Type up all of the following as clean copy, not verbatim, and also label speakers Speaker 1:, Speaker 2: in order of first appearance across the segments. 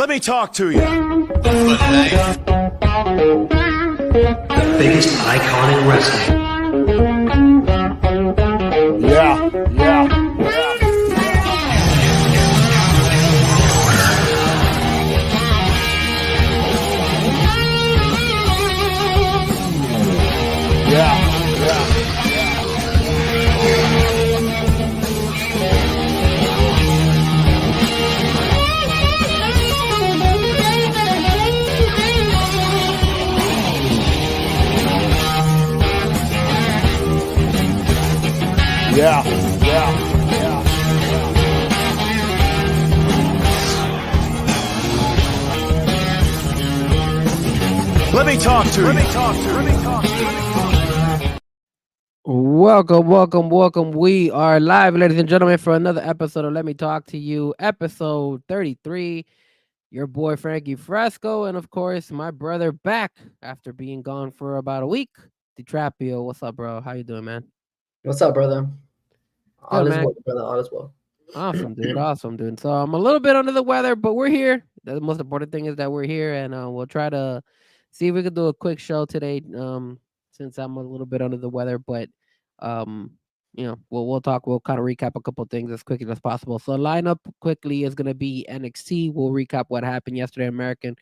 Speaker 1: Let me talk to you.
Speaker 2: The biggest icon in wrestling.
Speaker 1: Yeah. Let me talk to you.
Speaker 3: Welcome. We are live, ladies and gentlemen, for another episode of Let Me Talk to You, episode 33. Your boy Frankie Fresco, and of course, my brother back after being gone for about a week. DiTrapio, what's up, bro? How you doing, man?
Speaker 4: What's up, brother? All is
Speaker 3: man.
Speaker 4: well, brother. All is well.
Speaker 3: Awesome, dude. So I'm a little bit under the weather, but we're here. The most important thing is that we're here, and we'll try to see if we can do a quick show today. Since I'm a little bit under the weather, but we'll talk. We'll kind of recap a couple things as quickly as possible. So lineup quickly is gonna be NXT. We'll recap what happened yesterday, American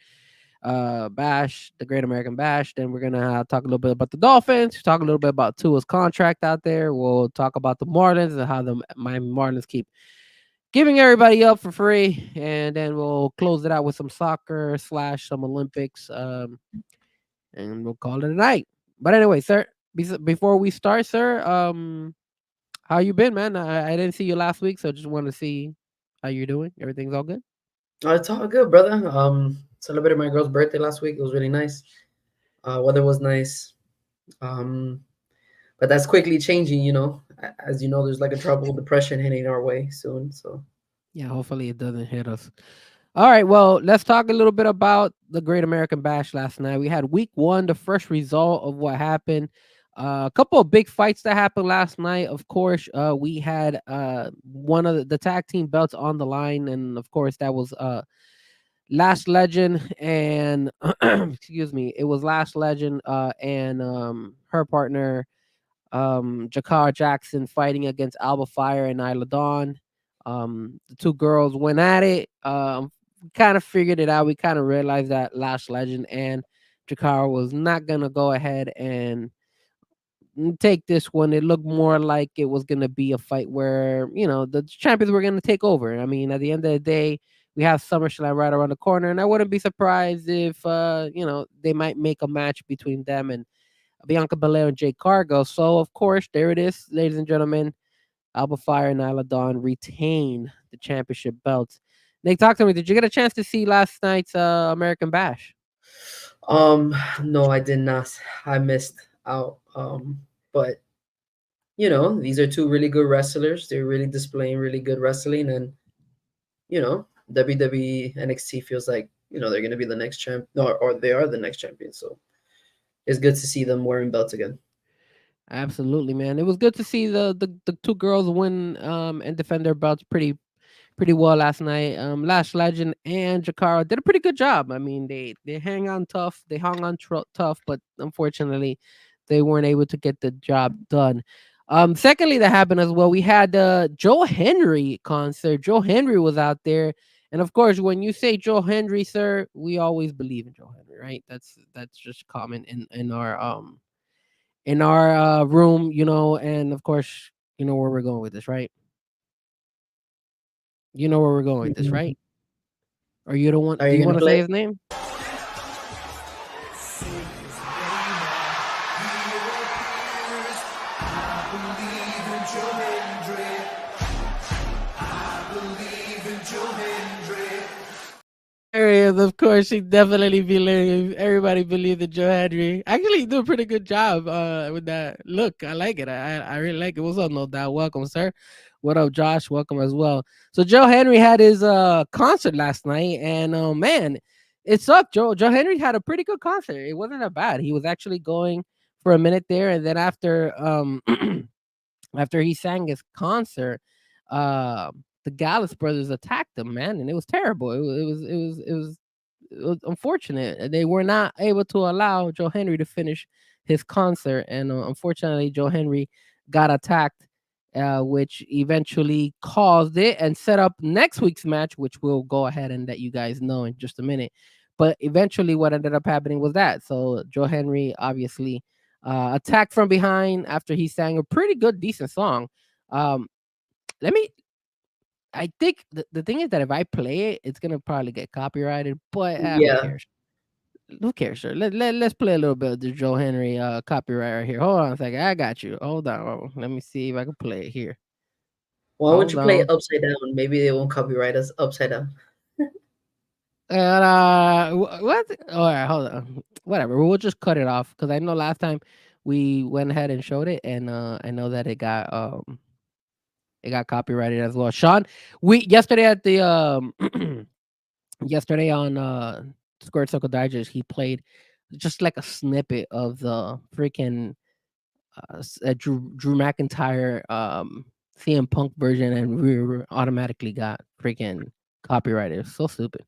Speaker 3: Bash, the Great American Bash. Then we're gonna talk a little bit about the Dolphins. Talk a little bit about Tua's contract out there. We'll talk about the Marlins and how the Miami Marlins keep giving everybody up for free, and then we'll close it out with some soccer / some Olympics, and we'll call it a night. But anyway, sir, before we start, sir, how you been, man? I didn't see you last week, so just want to see how you're doing. Everything's all good?
Speaker 4: It's all good, brother. Celebrated my girl's birthday last week. It was really nice. Weather was nice. But that's quickly changing, you know. As you know, there's like a tropical depression heading our way soon. So
Speaker 3: yeah, hopefully it doesn't hit us. All right, well, let's talk a little bit about the Great American Bash last night. We had week 1, the first result of what happened. A couple of big fights that happened last night. Of course, we had one of the tag team belts on the line, and of course that was Last Legend and excuse me, it was Last Legend and her partner Jakar Jackson fighting against Alba Fire and Isla Dawn. The two girls went at it. Kind of figured it out. We kind of realized that Last Legend and Jakar was not gonna go ahead and take this one. It looked more like it was gonna be a fight where the champions were gonna take over. I mean, at the end of the day, we have SummerSlam right around the corner, and I wouldn't be surprised if they might make a match between them and Bianca Belair and Jade Cargill. So of course, there it is, ladies and gentlemen. Alba Fire and Isla Dawn retain the championship belts. Nick, talk to me. Did you get a chance to see last night's American Bash?
Speaker 4: No, I did not. I missed out. But these are two really good wrestlers. They're really displaying really good wrestling, and WWE NXT feels like they're gonna be the next champ, or they are the next champion. So it's good to see them wearing belts again.
Speaker 3: Absolutely, man. It was good to see the two girls win and defend their belts pretty well last night. Last Legend and Jakara did a pretty good job. I mean, they hang on tough. They hung on tough, but unfortunately, they weren't able to get the job done. Secondly, that happened as well. We had the Joe Henry concert. Joe Henry was out there, and of course, when you say Joe Henry, sir, we always believe in Joe Henry, right? That's just common in our room, and of course, you know where we're going with this, right? You know where we're going with this, right? Or you don't want? Do you want to say his name? Of course, she definitely believe. Everybody believed in Joe Henry. Actually, he did a pretty good job with that look. I like it. I really like it. What's up, No Doubt? Welcome, sir. What up, Josh? Welcome as well. So Joe Henry had his concert last night, and man, it sucked. Joe Henry had a pretty good concert. It wasn't that bad. He was actually going for a minute there, and then after after he sang his concert, the Gallus brothers attacked them, man, and it was terrible. It was unfortunate. They were not able to allow Joe Henry to finish his concert, and unfortunately, Joe Henry got attacked, which eventually caused it and set up next week's match, which we'll go ahead and let you guys know in just a minute. But eventually, what ended up happening was that. So Joe Henry obviously attacked from behind after he sang a pretty good, decent song. Um, let me I think the thing is that if I play it, it's gonna probably get copyrighted, but who
Speaker 4: Yeah.
Speaker 3: cares? Who cares, sir? Let's play a little bit of the Joe Henry copyright right here. Hold on a second. I got you. Hold on. Let me see if I can play it here.
Speaker 4: Why won't
Speaker 3: Hold
Speaker 4: you play it
Speaker 3: on.
Speaker 4: upside down? Maybe they won't copyright us upside down.
Speaker 3: And what? All right, hold on. Whatever. We'll just cut it off because I know last time we went ahead and showed it, and I know that it got copyrighted as well. Sean, we yesterday at the yesterday on Squared Circle Digest, he played just like a snippet of the freaking Drew McIntyre CM Punk version, and we automatically got freaking copyrighted. It's so stupid.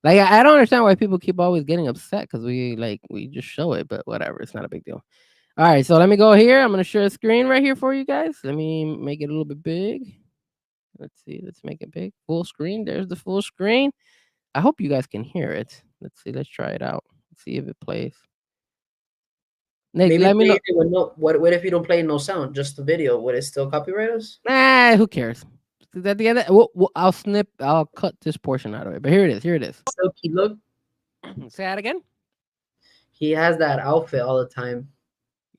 Speaker 3: Like I don't understand why people keep always getting upset because we just show it, but whatever, it's not a big deal. All right, so let me go here. I'm gonna share a screen right here for you guys. Let me make it a little bit big. Let's see. Let's make it big. Full screen. There's the full screen. I hope you guys can hear it. Let's see. Let's try it out. Let's see if it plays. Nick,
Speaker 4: Maybe
Speaker 3: let me
Speaker 4: play
Speaker 3: know.
Speaker 4: it with no. What if you don't play no sound, just the video? Would it still copyright us?
Speaker 3: Nah, who cares? 'Cause at the end, I'll snip. I'll cut this portion out of it. But here it is. Here it is.
Speaker 4: Silky look.
Speaker 3: Say that again.
Speaker 4: He has that outfit all the time.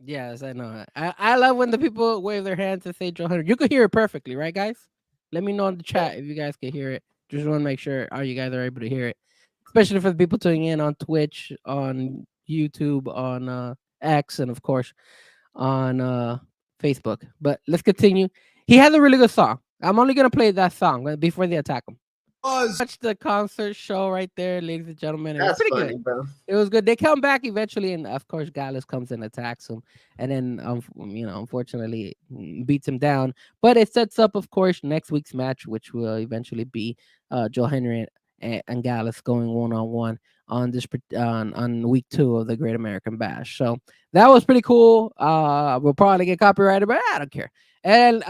Speaker 3: Yes, I know. I love when the people wave their hands and say Joe Hunter. You could hear it perfectly, right, guys? Let me know in the chat if you guys can hear it. Just want to make sure you guys are able to hear it, especially for the people tuning in on Twitch, on YouTube, on X, and of course on Facebook. But let's continue. He has a really good song. I'm only gonna play that song before they attack him. Watch the concert show right there, ladies and gentlemen. It was
Speaker 4: That's
Speaker 3: pretty good.
Speaker 4: funny, bro.
Speaker 3: It was good. They come back eventually, and of course, Gallus comes and attacks him, and then unfortunately, beats him down. But it sets up, of course, next week's match, which will eventually be Joe Henry and Gallus going one on one on on week 2 of the Great American Bash. So that was pretty cool. We'll probably get copyrighted, but I don't care. And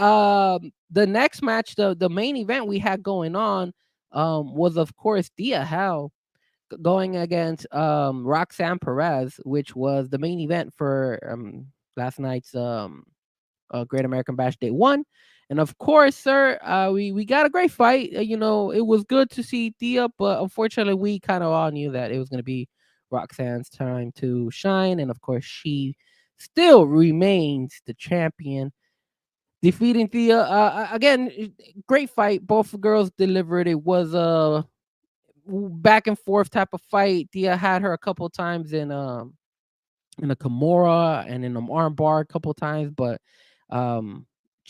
Speaker 3: the next match, the main event we had going on, was of course Dia Hell going against Roxanne Perez, which was the main event for last night's Great American Bash Day 1. And of course, sir, we got a great fight. It was good to see Thea, but unfortunately, we kind of all knew that it was going to be Roxanne's time to shine. And of course, she still remains the champion, defeating Thea. Again, great fight. Both girls delivered. It was a back and forth type of fight. Thea had her a couple times in a Kimura and in an armbar a couple times, but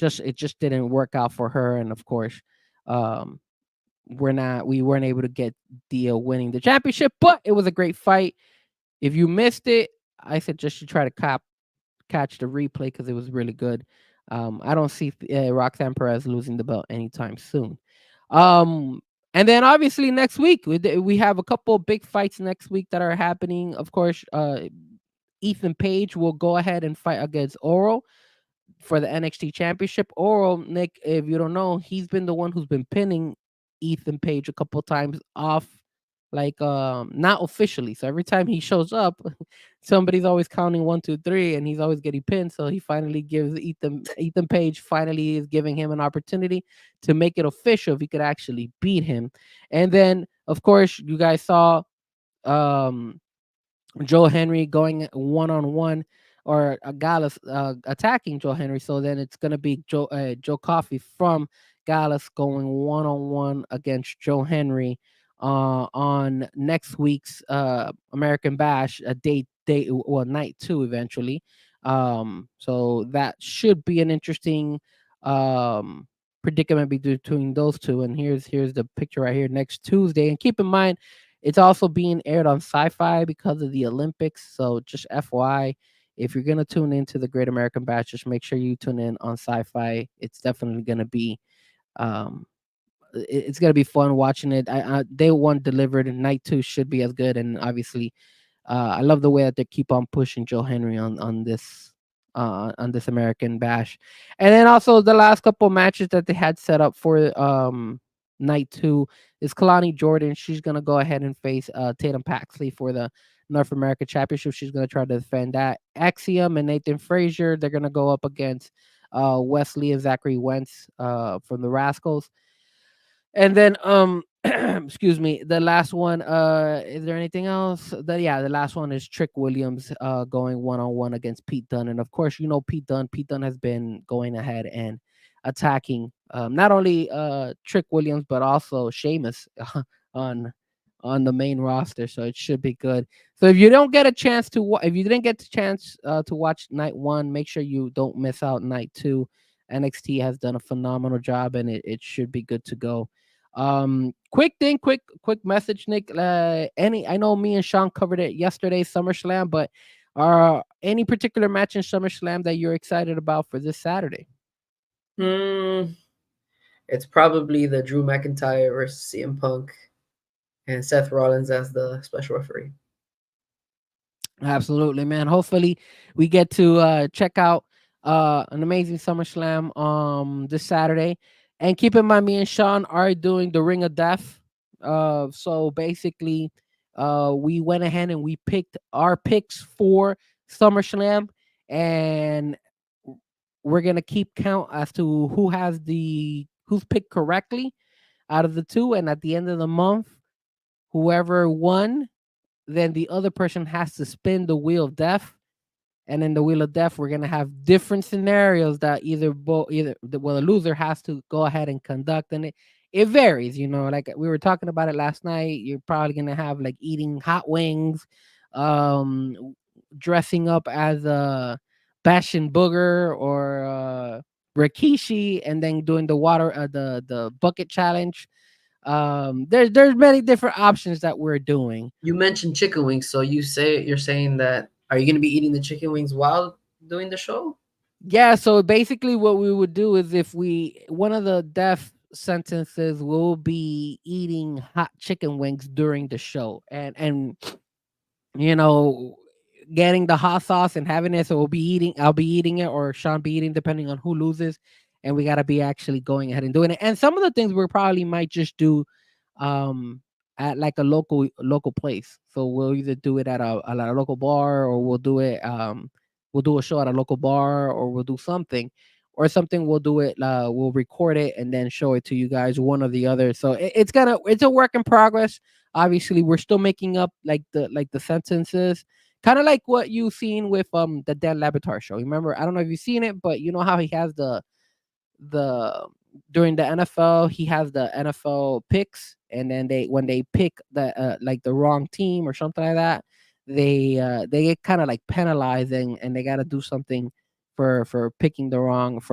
Speaker 3: it just didn't work out for her. And of course, um, we weren't able to get Thea winning the championship, but it was a great fight. If you missed it, I suggest you try to catch the replay because it was really good. I don't see Roxanne Perez losing the belt anytime soon. And then obviously next week we have a couple of big fights next week that are happening. Of course, Ethan Page will go ahead and fight against Oro for the NXT Championship. Oro, Nick, if you don't know, he's been the one who's been pinning Ethan Page a couple times off, like not officially. So every time he shows up, somebody's always counting 1, 2, 3, and he's always getting pinned. So he finally gives Ethan Page finally is giving him an opportunity to make it official if he could actually beat him. And then of course you guys saw Joe Henry going one-on-one, or Gallus attacking Joe Henry. So then it's gonna be Joe Coffey from Gallus going one-on-one against Joe Henry on next week's American Bash, night 2 eventually. So that should be an interesting predicament between those two. And here's the picture right here next Tuesday. And keep in mind, it's also being aired on Sci-Fi because of the Olympics. So just FYI, if you're gonna tune into the Great American Bash, just make sure you tune in on Sci-Fi. It's definitely gonna be um, it's gonna be fun watching it. Day one delivered, and night two should be as good. And obviously, I love the way that they keep on pushing Joe Henry on this American Bash, and then also the last couple matches that they had set up for night two is Kalani Jordan. She's gonna go ahead and face Tatum Paxley for the North America Championship. She's gonna try to defend that. Axiom and Nathan Frazier, they're gonna go up against Wesley and Zachary Wentz from the Rascals. And then excuse me, the last one, is there anything else? The last one is Trick Williams going one-on-one against Pete Dunne. And of course, Pete Dunne. Pete Dunne has been going ahead and attacking not only Trick Williams but also Sheamus on the main roster, so it should be good. So if you don't get a chance to if you didn't get the chance to watch night one, make sure you don't miss out night two. NXT has done a phenomenal job, and it should be good to go. Quick thing, quick message, Nick. I know me and Sean covered it yesterday, SummerSlam, but any particular match in SummerSlam that you're excited about for this Saturday?
Speaker 4: It's probably the Drew McIntyre versus CM Punk and Seth Rollins as the special referee.
Speaker 3: Absolutely, man. Hopefully we get to check out an amazing SummerSlam this Saturday. And keep in mind, me and Sean are doing the Ring of Death. So basically, we went ahead and we picked our picks for SummerSlam, and we're gonna keep count as to who's picked correctly out of the two. And at the end of the month, whoever won, then the other person has to spin the wheel of death. And in the wheel of death, we're gonna have different scenarios that the loser has to go ahead and conduct, and it varies. Like we were talking about it last night. You're probably gonna have like eating hot wings, dressing up as a Bastion Booger or Rikishi, and then doing the water the bucket challenge. There's many different options that we're doing.
Speaker 4: You mentioned chicken wings, so you're saying that, are you going to be eating the chicken wings while doing the show?
Speaker 3: Yeah, so basically what we would do is, if one of the death sentences will be eating hot chicken wings during the show, and you know getting the hot sauce and having it. So I'll be eating it, or Sean be eating, depending on who loses. And we got to be actually going ahead and doing it. And some of the things we probably might just do at like a local place. So we'll either do it at a local bar, or we'll do a show at a local bar, or we'll do something, we'll do it, we'll record it and then show it to you guys, one or the other. So it's a work in progress. Obviously, we're still making up like the sentences, kind of like what you've seen with the Dan Labertar show. Remember, I don't know if you've seen it, but you know how he has the during the NFL, he has the NFL picks, and then when they pick the like the wrong team or something like that, they get kind of like penalized, and they got to do something for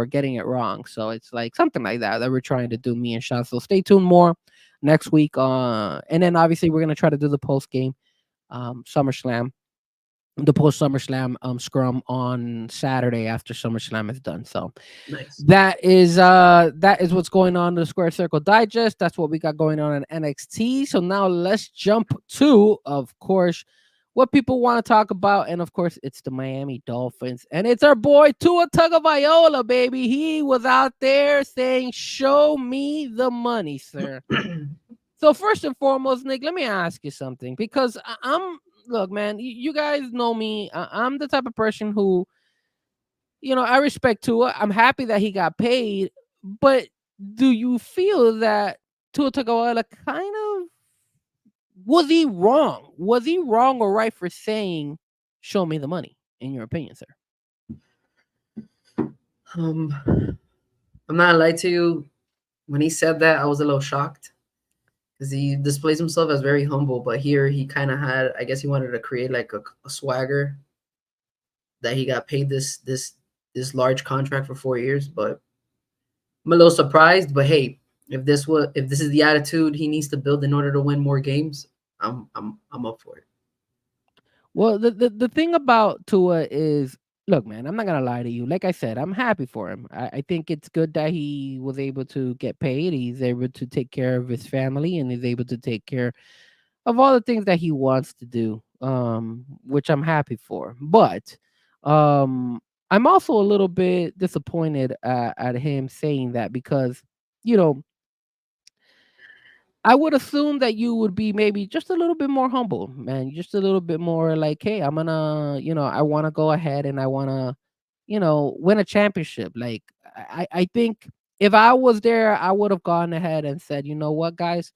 Speaker 3: getting it wrong. So it's like something like that we're trying to do, me and Sean. So stay tuned more next week. And then obviously we're gonna try to do the post game SummerSlam, the post SummerSlam scrum on Saturday after SummerSlam is done. So
Speaker 4: Nice.
Speaker 3: that is what's going on in the Square Circle Digest. That's what we got going on in NXT. So now let's jump to, of course, what people want to talk about. And of course, it's the Miami Dolphins. And it's our boy Tua Tagovailoa, baby. He was out there saying, "Show me the money, sir." So first and foremost, Nick, let me ask you something, because look, man, you guys know me. I'm the type of person who, I respect Tua. I'm happy that he got paid, but do you feel that Tua Tagovailoa kind of, was he wrong? Was he wrong or right for saying, "Show me the money," in your opinion, sir?
Speaker 4: I'm not gonna lie to you. When he said that, I was a little shocked, because he displays himself as very humble, but here he kind of had, I guess he wanted to create like a swagger that he got paid this large contract for 4 years. But I'm a little surprised. But hey, if this is the attitude he needs to build in order to win more games, I'm up for it.
Speaker 3: Well, the thing about Tua is, look, man, I'm not gonna lie to you. Like I said, I'm happy for him. I think it's good that he was able to get paid. He's able to take care of his family, and he's able to take care of all the things that he wants to do. Which I'm happy for. But I'm also a little bit disappointed at him saying that because you know I would assume that you would be maybe just a little bit more humble, man. Just a little bit more like, hey, I'm gonna, I want to go ahead and I want to, win a championship. Like, I think if I was there, I would have gone ahead and said, you know what, guys,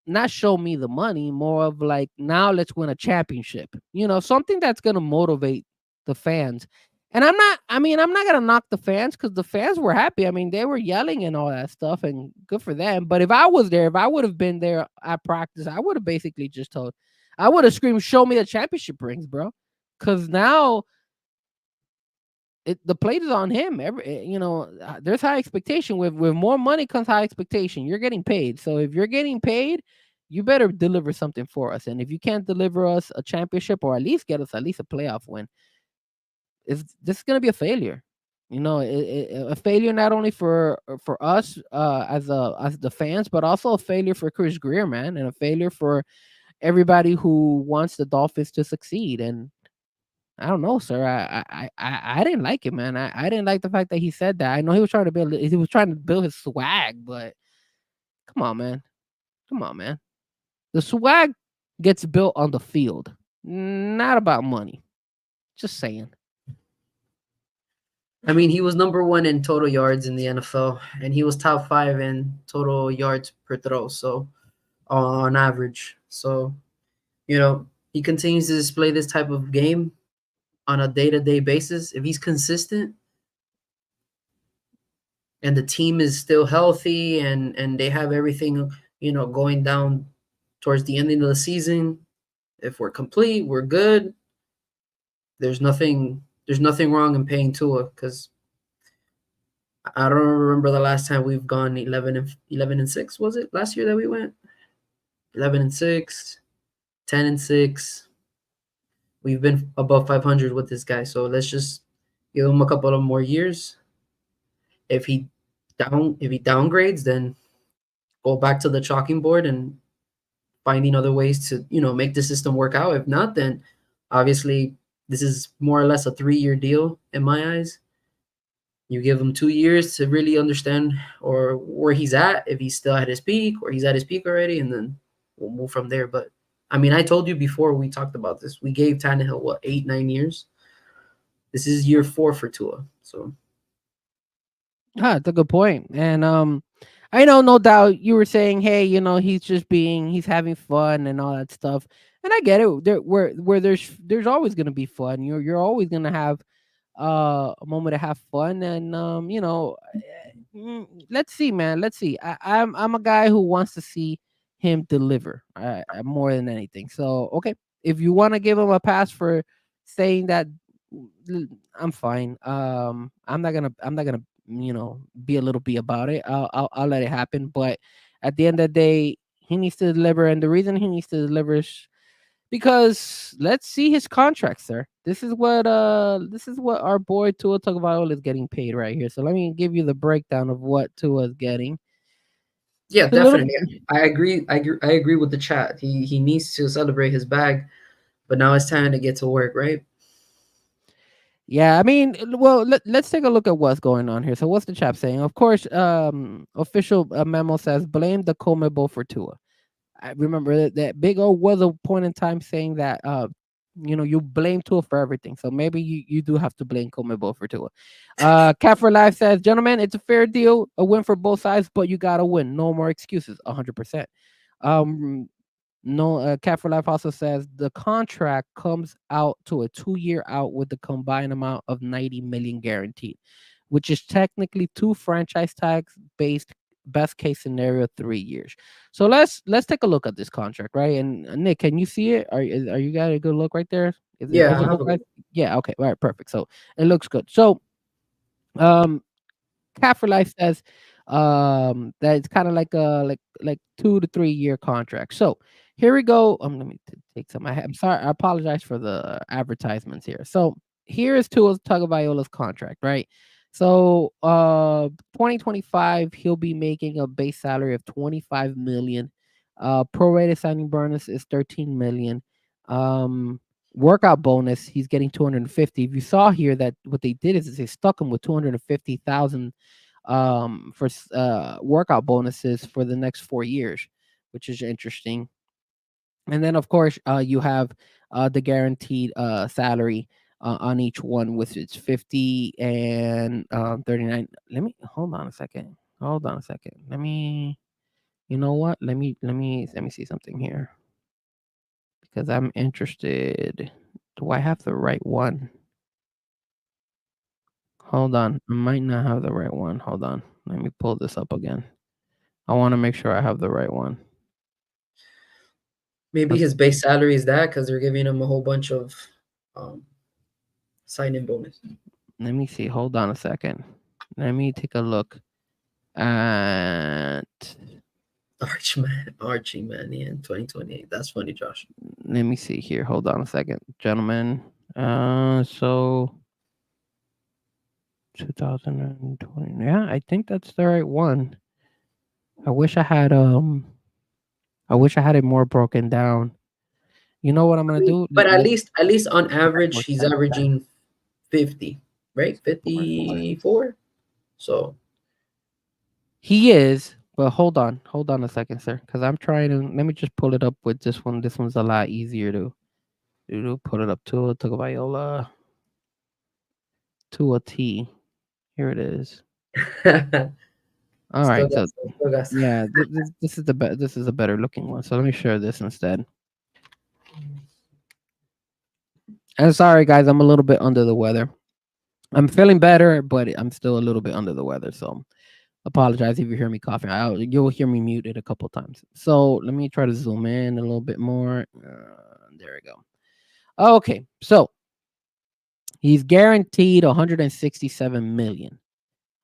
Speaker 3: not show me the money, more of like, now let's win a championship. Something that's gonna motivate the fans. And I'm not gonna knock the fans because the fans were happy. I mean, they were yelling and all that stuff, and good for them. But if I was there, if I would have been there at practice, I would have basically just told, I would have screamed, "Show me the championship rings, bro!" Because now the plate is on him. There's high expectation. With more money comes high expectation. You're getting paid, so if you're getting paid, you better deliver something for us. And if you can't deliver us a championship or at least get us at least a playoff win, this is gonna be a failure. A failure not only for us as the fans, but also a failure for Chris Greer, man, and a failure for everybody who wants the Dolphins to succeed. And I don't know, sir. I didn't like it, man. I didn't like the fact that he said that. I know he was trying to build his swag, but come on, man. Come on, man. The swag gets built on the field, not about money. Just saying.
Speaker 4: I mean, he was number one in total yards in the NFL, and he was top five in total yards per throw. So on average, so he continues to display this type of game on a day-to-day basis. If he's consistent and the team is still healthy and they have everything going down towards the ending of the season, if we're complete, we're good. There's nothing wrong in paying Tua, because I don't remember the last time we've gone 11-6. Was it last year that we went 11-6, 10-6? We've been above 500 with this guy, so let's just give him a couple of more years. If he downgrades, then go back to the chalking board and finding other ways to make the system work out. If not, then obviously this is more or less a 3-year deal in my eyes. You give him 2 years to really understand or where he's at, if he's still at his peak or he's at his peak already, and then we'll move from there. But I mean, I told you before we talked about this, we gave Tannehill 8-9 years. This is year 4 for Tua. So
Speaker 3: That's a good point. And I know, no doubt, you were saying, hey, he's having fun and all that stuff. And I get it. Where there's always gonna be fun. You're always gonna have a moment to have fun. And let's see, man. Let's see. I'm a guy who wants to see him deliver more than anything. So okay, if you want to give him a pass for saying that, I'm fine. I'm not gonna be a little bit about it. I'll let it happen. But at the end of the day, he needs to deliver, and the reason he needs to deliver is because let's see his contract, sir. This is what our boy Tua Tagovailoa is getting paid right here. So let me give you the breakdown of what Tua is getting.
Speaker 4: yeah,
Speaker 3: It's a little,
Speaker 4: definitely. I agree. I agree with the chat. He needs to celebrate his bag, but now it's time to get to work, right?
Speaker 3: yeah. I mean, well, let's take a look at what's going on here. So what's the chap saying? Of course, official memo says blame the CONMEBOL for Tua. I remember that Big O was a point in time saying that you blame Tua for everything. So maybe you do have to blame CONMEBOL for Tua. Cat for Life says, gentlemen, it's a fair deal, a win for both sides, but you gotta win. No more excuses. 100%. No, Cat for Life also says the contract comes out to a 2-year out with the combined amount of 90 million guaranteed, which is technically 2 franchise tags based, best case scenario 3 years. So let's take a look at this contract, right? And Nick, can you see it? Are you got a good look right there? Is it
Speaker 4: Yeah, I
Speaker 3: visible,
Speaker 4: have a
Speaker 3: guys? Yeah, okay, all right, perfect. So it looks good. So um Cat for Life says that it's kind of like a like 2 to 3 year contract. So here we go. Let me take some. I'm sorry. I apologize for the advertisements here. So here is Tua Tagovailoa's contract, right? So 2025, he'll be making a base salary of 25 million. Prorated signing bonus is 13 million. Um Workout bonus, he's getting 250. If you saw here that what they did is they stuck him with 250,000 for workout bonuses for the next 4 years, which is interesting. And then of course you have the guaranteed salary on each one, with its 50 and 39. Let me hold on a second. Hold on a second. Let me, you know what? Let me see something here, because I'm interested. Do I have the right one? Hold on. I might not have the right one. Hold on. Let me pull this up again. I want to make sure I have the right one.
Speaker 4: Maybe his base salary is that because they're giving him a whole bunch of um, sign-in bonus.
Speaker 3: Let me see. Hold on a second. Let me take a look at.
Speaker 4: Archie Man, in 2028. That's funny, Josh.
Speaker 3: Let me see here. Hold on a second, gentlemen. So 2020. Yeah, I think that's the right one. I wish I had it more broken down. You know what I'm gonna do?
Speaker 4: But at
Speaker 3: Let's
Speaker 4: least on average, he's
Speaker 3: 4%.
Speaker 4: averaging 50, right? 54. So
Speaker 3: He is, but hold on a second, sir, because I'm trying to. Let me just pull it up with this one. This one's a lot easier to put it up to Viola to a T. Here it is. All
Speaker 4: still
Speaker 3: right,
Speaker 4: got
Speaker 3: so
Speaker 4: still got
Speaker 3: yeah, this is this is a better looking one. So let me share this instead. And sorry, guys, I'm a little bit under the weather. I'm feeling better, but I'm still a little bit under the weather. So apologize if you hear me coughing. You'll hear me muted a couple times. So let me try to zoom in a little bit more. There we go. Okay, so he's guaranteed 167 million.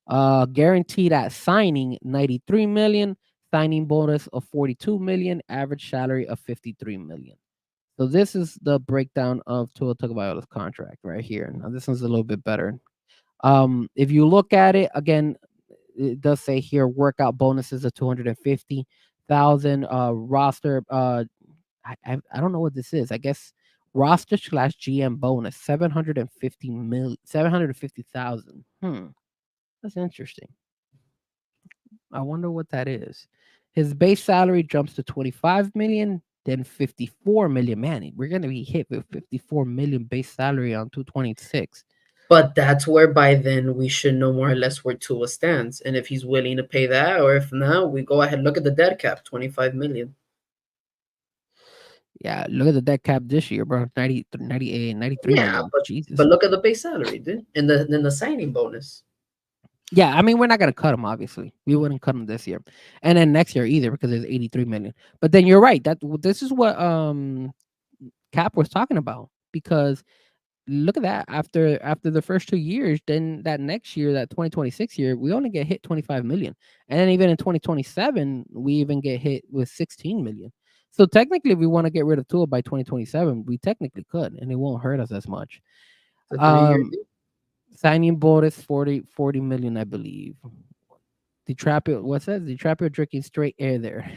Speaker 3: Guaranteed at signing 93 million. Signing bonus of 42 million. Average salary of 53 million. So this is the breakdown of Tua Tagovailoa's contract right here. Now this one's a little bit better. If you look at it again, it does say here workout bonuses of 250,000. Roster. I don't know what this is. I guess roster slash GM bonus 750,000. That's interesting. I wonder what that is. His base salary jumps to 25 million, then 54 million. Man, we're gonna be hit with 54 million base salary on 226.
Speaker 4: But that's where by then we should know more or less where Tua stands, and if he's willing to pay that, or if not, we go ahead look at the dead cap, 25 million.
Speaker 3: Yeah, look at the dead cap this year, bro. 90, 98, 93
Speaker 4: Yeah,
Speaker 3: million. Jesus.
Speaker 4: but look at the base salary, dude, and the signing bonus.
Speaker 3: Yeah, I mean, we're not gonna cut him. Obviously, we wouldn't cut him this year, and then next year either, because it's 83 million. But then you're right. This is what Cap was talking about, because look at that. After the first 2 years, then that next year, that 2026 year, we only get hit 25 million, and then even in 2027, we even get hit with 16 million. So technically, if we want to get rid of Tua by 2027, we technically could, and it won't hurt us as much.
Speaker 4: The 3 year
Speaker 3: Um,
Speaker 4: deal.
Speaker 3: Signing bonus 40 million, I believe. DiTrapio, what's that? DiTrapio drinking straight air there.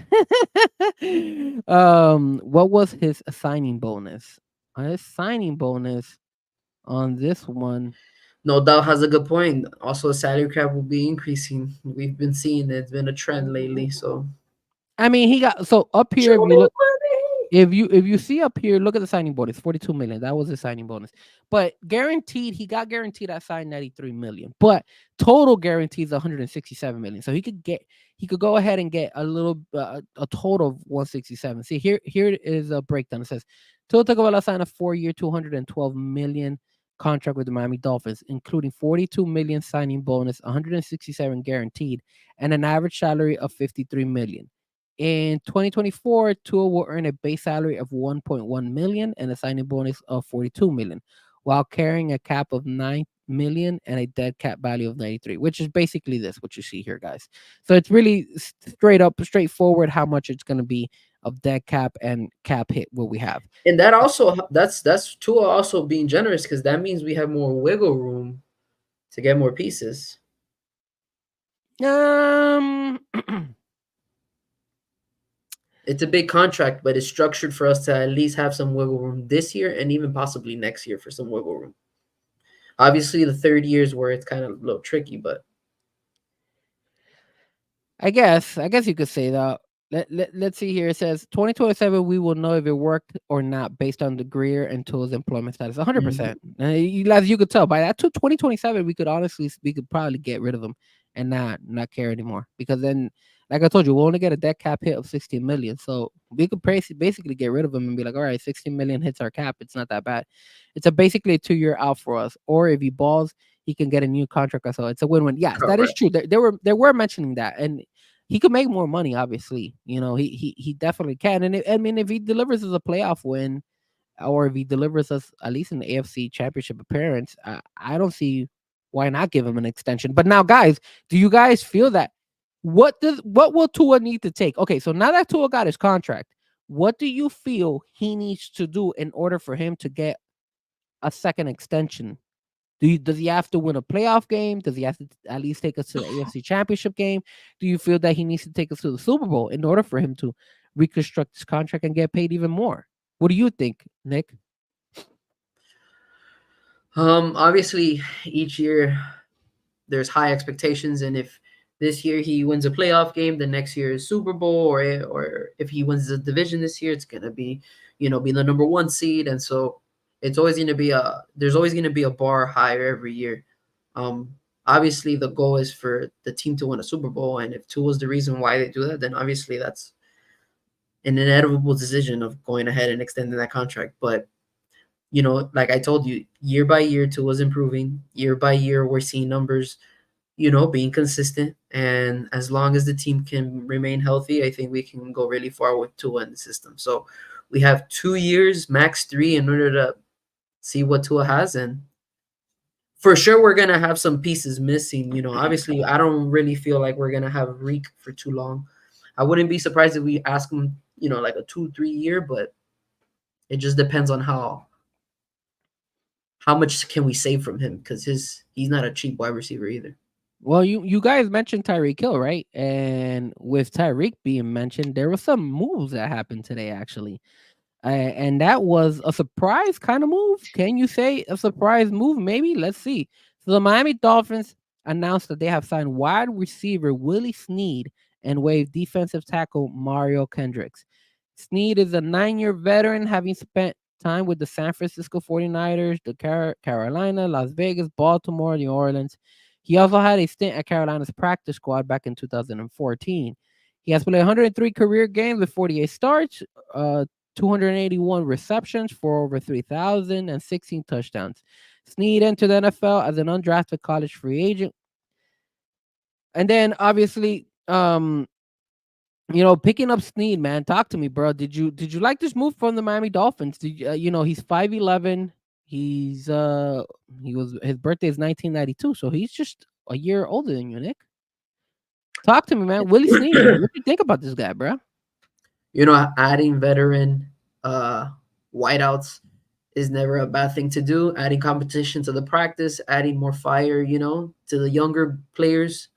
Speaker 3: What was his signing bonus? His signing bonus on this one.
Speaker 4: No doubt has a good point. Also, the salary cap will be increasing. We've been seeing it. It's been a trend lately. So
Speaker 3: I mean, he got so up here. If
Speaker 4: show
Speaker 3: you
Speaker 4: me
Speaker 3: look,
Speaker 4: money.
Speaker 3: if you see up here, look at the signing bonus, 42 million. That was his signing bonus. But guaranteed, he got guaranteed at sign 93 million. But total guarantees 167 million. So he could go ahead and get a total of 167. See, here is a breakdown. It says Tua Tagovailoa signed a 4-year, 212 million contract with the Miami Dolphins, including 42 million signing bonus, 167 guaranteed, and an average salary of 53 million. In 2024, Tua will earn a base salary of 1.1 million and a signing bonus of 42 million, while carrying a cap of 9 million and a dead cap value of 93, which is basically this, what you see here, guys. So it's really straightforward how much it's going to be of dead cap and cap hit what we have.
Speaker 4: And that also that's Tua also being generous because that means we have more wiggle room to get more pieces.
Speaker 3: Um,
Speaker 4: It's a big contract, but it's structured for us to at least have some wiggle room this year and even possibly next year for some wiggle room. Obviously, the third year is where it's kind of a little tricky, but
Speaker 3: I guess you could say that. Let's see here. It says 2027. We will know if it worked or not based on the Greer and Tools employment status. 100%. As you could tell by that to 2027, we could probably get rid of them and not care anymore because then, like I told you, we'll only get a dead cap hit of 16 million. So we could basically get rid of them and be like, all right, 16 million hits our cap. It's not that bad. It's a basically a 2-year out for us. Or if he balls, he can get a new contract. So it's a win-win. Yes, that is
Speaker 4: correct.
Speaker 3: true. They were mentioning that, and he could make more money. Obviously, he definitely can. And I mean, if he delivers us a playoff win, or if he delivers us at least an AFC Championship appearance, I don't see why not give him an extension. But now, guys, do you guys feel that? What will Tua need to take? Okay, so now that Tua got his contract, what do you feel he needs to do in order for him to get a second extension? Does he have to win a playoff game? Does he have to at least take us to the AFC Championship game? Do you feel that he needs to take us to the Super Bowl in order for him to reconstruct his contract and get paid even more? What do you think, Nick?
Speaker 4: Obviously, each year there's high expectations, and if this year he wins a playoff game, the next year is Super Bowl, or if he wins the division this year, it's gonna be, be the number one seed, and so it's always gonna be there's always gonna be a bar higher every year. Um, Obviously the goal is for the team to win a Super Bowl, and if Tua was the reason why they do that, then obviously that's an inevitable decision of going ahead and extending that contract. But like I told you, year by year, Tua's improving. Year by year, we're seeing numbers, being consistent. And as long as the team can remain healthy, I think we can go really far with Tua in the system. So we have 2 years, max 3, in order to see what Tua has. And for sure, we're going to have some pieces missing. Obviously, I don't really feel like we're going to have Reek for too long. I wouldn't be surprised if we ask him, like a 2-3 year, but it just depends on how much can we save from him, because he's not a cheap wide receiver either.
Speaker 3: Well, you guys mentioned Tyreek Hill, right? And with Tyreek being mentioned, there were some moves that happened today, actually. And that was a surprise kind of move. Can you say a surprise move? Maybe. Let's see. So the Miami Dolphins announced that they have signed wide receiver Willie Snead and waived defensive tackle Mario Kendricks. Snead is a 9-year veteran, having spent time with the San Francisco 49ers, the Carolina, Las Vegas, Baltimore, New Orleans. He also had a stint at Carolina's practice squad back in 2014. He has played 103 career games with 48 starts, 281 receptions for over 3,000 and 16 touchdowns. Snead entered the NFL as an undrafted college free agent. And then obviously, picking up Snead, man, talk to me, bro. Did you like this move from the Miami Dolphins? Did you, he's 5'11". His birthday is 1992, so he's just a year older than you, Nick. Talk to me, man. Willie Snead, man. What do you think about this guy, bro?
Speaker 4: Adding veteran wideouts is never a bad thing to do. Adding competition to the practice, adding more fire, to the younger players.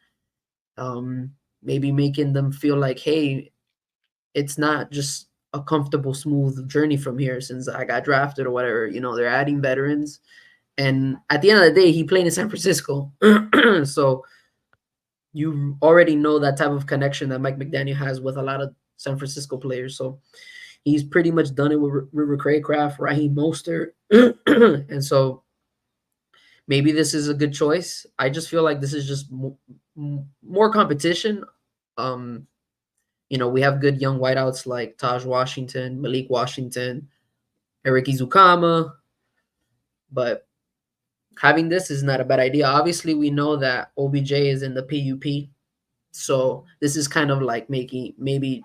Speaker 4: Maybe making them feel like, hey, it's not just a comfortable, smooth journey from here since I got drafted or whatever. They're adding veterans. And at the end of the day, he played in San Francisco. So you already know that type of connection that Mike McDaniel has with a lot of San Francisco players. So he's pretty much done it with River Craycraft, Raheem Mostert. And so maybe this is a good choice. I just feel like this is just more competition. We have good young wideouts like Taj Washington, Malik Washington, Eric Izukama. But having this is not a bad idea. Obviously, we know that OBJ is in the PUP. So this is kind of like maybe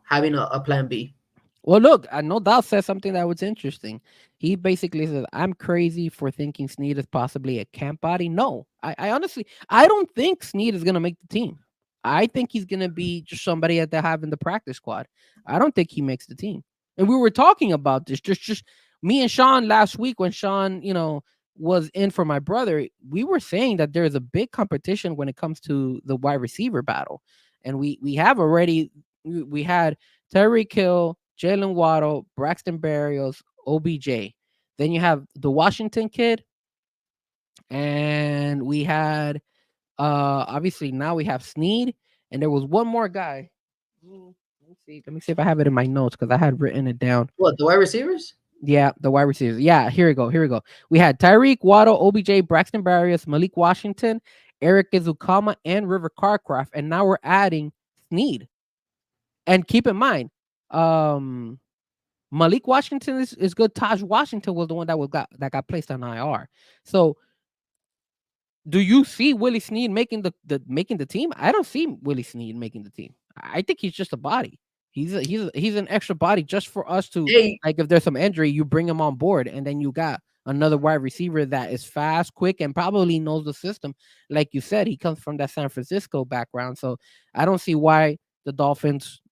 Speaker 4: having a plan B.
Speaker 3: Well, look, I know Dal said something that was interesting. He basically says, I'm crazy for thinking Snead is possibly a camp body. No, I honestly, I don't think Snead is going to make the team. I think he's gonna be just somebody that they have in the practice squad. I don't think he makes the team. And we were talking about this just me and Sean last week when Sean, was in for my brother. We were saying that there is a big competition when it comes to the wide receiver battle, and we have already we had Tyreek Hill, Jalen Waddle, Braxton Berrios, OBJ. Then you have the Washington kid, and we had obviously now we have Snead, and there was one more guy. Let me see. Let me see if I have it in my notes because I had written it down.
Speaker 4: What, the wide receivers?
Speaker 3: Yeah, the wide receivers. Yeah, here we go. Here we go. We had Tyreek, Waddle, OBJ, Braxton Berrios, Malik Washington, Eric Izukama, and River Carcraft, and now we're adding Snead. And keep in mind, um, Malik Washington is good. Taj Washington was the one that got placed on IR. So do you see Willie Snead making the team? I don't see Willie Snead making the team. I think he's just a body. He's an extra body just for us to,
Speaker 4: Hey,
Speaker 3: like, if there's some injury, you bring him on board, and then you got another wide receiver that is fast, quick, and probably knows the system. Like you said, he comes from that San Francisco background, so I don't see why the Dolphins.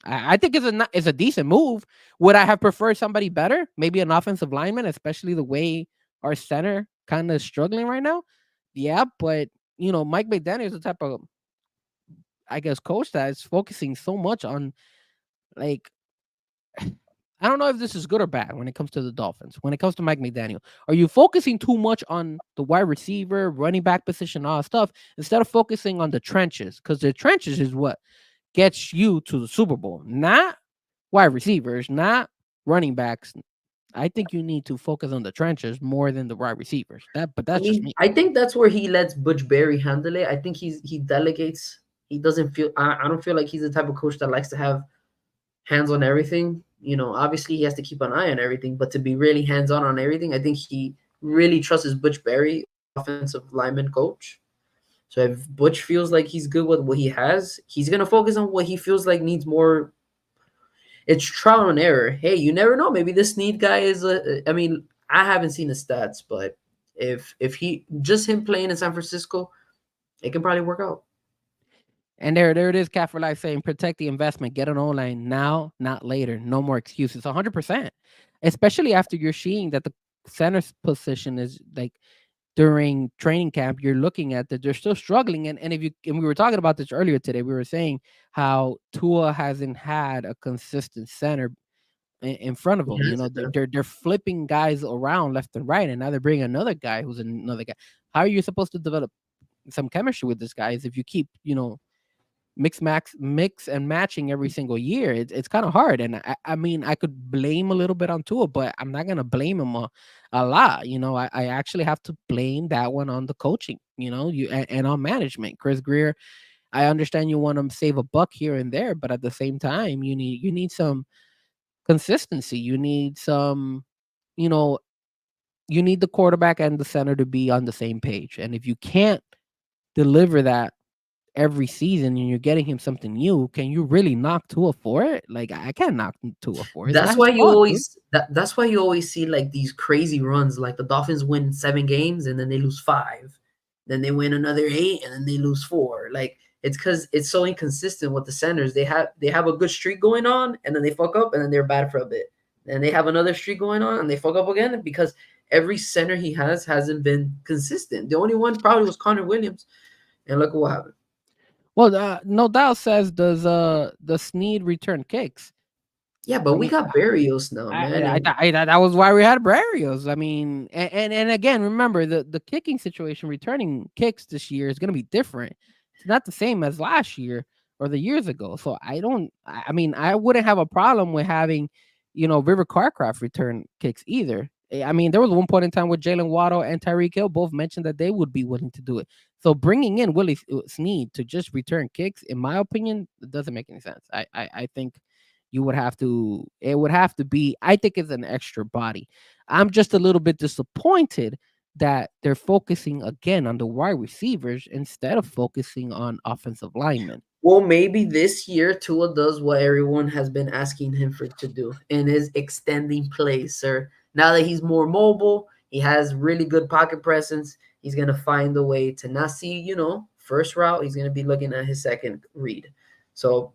Speaker 3: I think it's a decent move. Would I have preferred somebody better? Maybe an offensive lineman, especially the way our center kind of struggling right now. Yeah, but Mike McDaniel is the type of, I guess, coach that is focusing so much on, like, I don't know if this is good or bad when it comes to the Dolphins. When it comes to Mike McDaniel, are you focusing too much on the wide receiver, running back position, all that stuff, instead of focusing on the trenches? Because the trenches is what gets you to the Super Bowl, not wide receivers, not running backs. I think you need to focus on the trenches more than the wide receivers. But
Speaker 4: I
Speaker 3: that's just
Speaker 4: mean,
Speaker 3: me.
Speaker 4: I think that's where he lets Butch Berry handle it. I think he delegates. He doesn't feel. I don't feel like he's the type of coach that likes to have hands on everything. Obviously he has to keep an eye on everything, but to be really hands on everything, I think he really trusts Butch Berry, offensive lineman coach. So if Butch feels like he's good with what he has, he's gonna focus on what he feels like needs more. It's trial and error. Hey, you never know. Maybe this Snead guy is a. I mean, I haven't seen the stats, but if he just him playing in San Francisco, it can probably work out.
Speaker 3: And there it is, Cat for Life saying, protect the investment, get an O-line now, not later. No more excuses. 100%. Especially after you're seeing that the center position is, like, during training camp, you're looking at that they're still struggling. And we were talking about this earlier today. We were saying how Tua hasn't had a consistent center in front of
Speaker 4: He
Speaker 3: them.
Speaker 4: has
Speaker 3: They're flipping guys around left and right, and now they're bringing another guy who's another guy. How are you supposed to develop some chemistry with this guys if you keep mix and matching every single year? It's kind of hard. And I mean, I could blame a little bit on Tua, but I'm not gonna blame him a lot. I actually have to blame that one on the coaching, and on management. Chris Greer, I understand you want to save a buck here and there, but at the same time, you need some consistency. You need some, you know you need the quarterback and the center to be on the same page. And if you can't deliver that every season and you're getting him something new, can you really knock Tua for it? Like, I can't knock Tua for it. It's not
Speaker 4: That's
Speaker 3: his
Speaker 4: why you
Speaker 3: fault, dude.
Speaker 4: always that's why you always see like these crazy runs. Like the Dolphins win 7 games and then they lose 5, then they win another 8 and then they lose 4. Like it's because it's so inconsistent with the centers. They have a good streak going on and then they fuck up and then they're bad for a bit. And they have another streak going on and they fuck up again because every center he hasn't been consistent. The only one probably was Connor Williams, and look what happened.
Speaker 3: Well, No Doubt says, does Snead return kicks?
Speaker 4: Yeah, but
Speaker 3: I
Speaker 4: we
Speaker 3: mean,
Speaker 4: got Barrios now, man.
Speaker 3: that was why we had Barrios. I mean, and again, remember the kicking situation, returning kicks this year is going to be different. It's not the same as last year or the years ago. So I mean, I wouldn't have a problem with having, River Carcraft return kicks either. I mean, there was one point in time where Jalen Waddle and Tyreek Hill both mentioned that they would be willing to do it. So bringing in Willie Snead to just return kicks, in my opinion, it doesn't make any sense. I think it would have to be, I think it's an extra body. I'm just a little bit disappointed that they're focusing again on the wide receivers instead of focusing on offensive linemen.
Speaker 4: Well, maybe this year Tua does what everyone has been asking him for to do and is extending plays, sir. Now that he's more mobile, he has really good pocket presence. He's gonna find a way to not see, first route. He's gonna be looking at his second read. So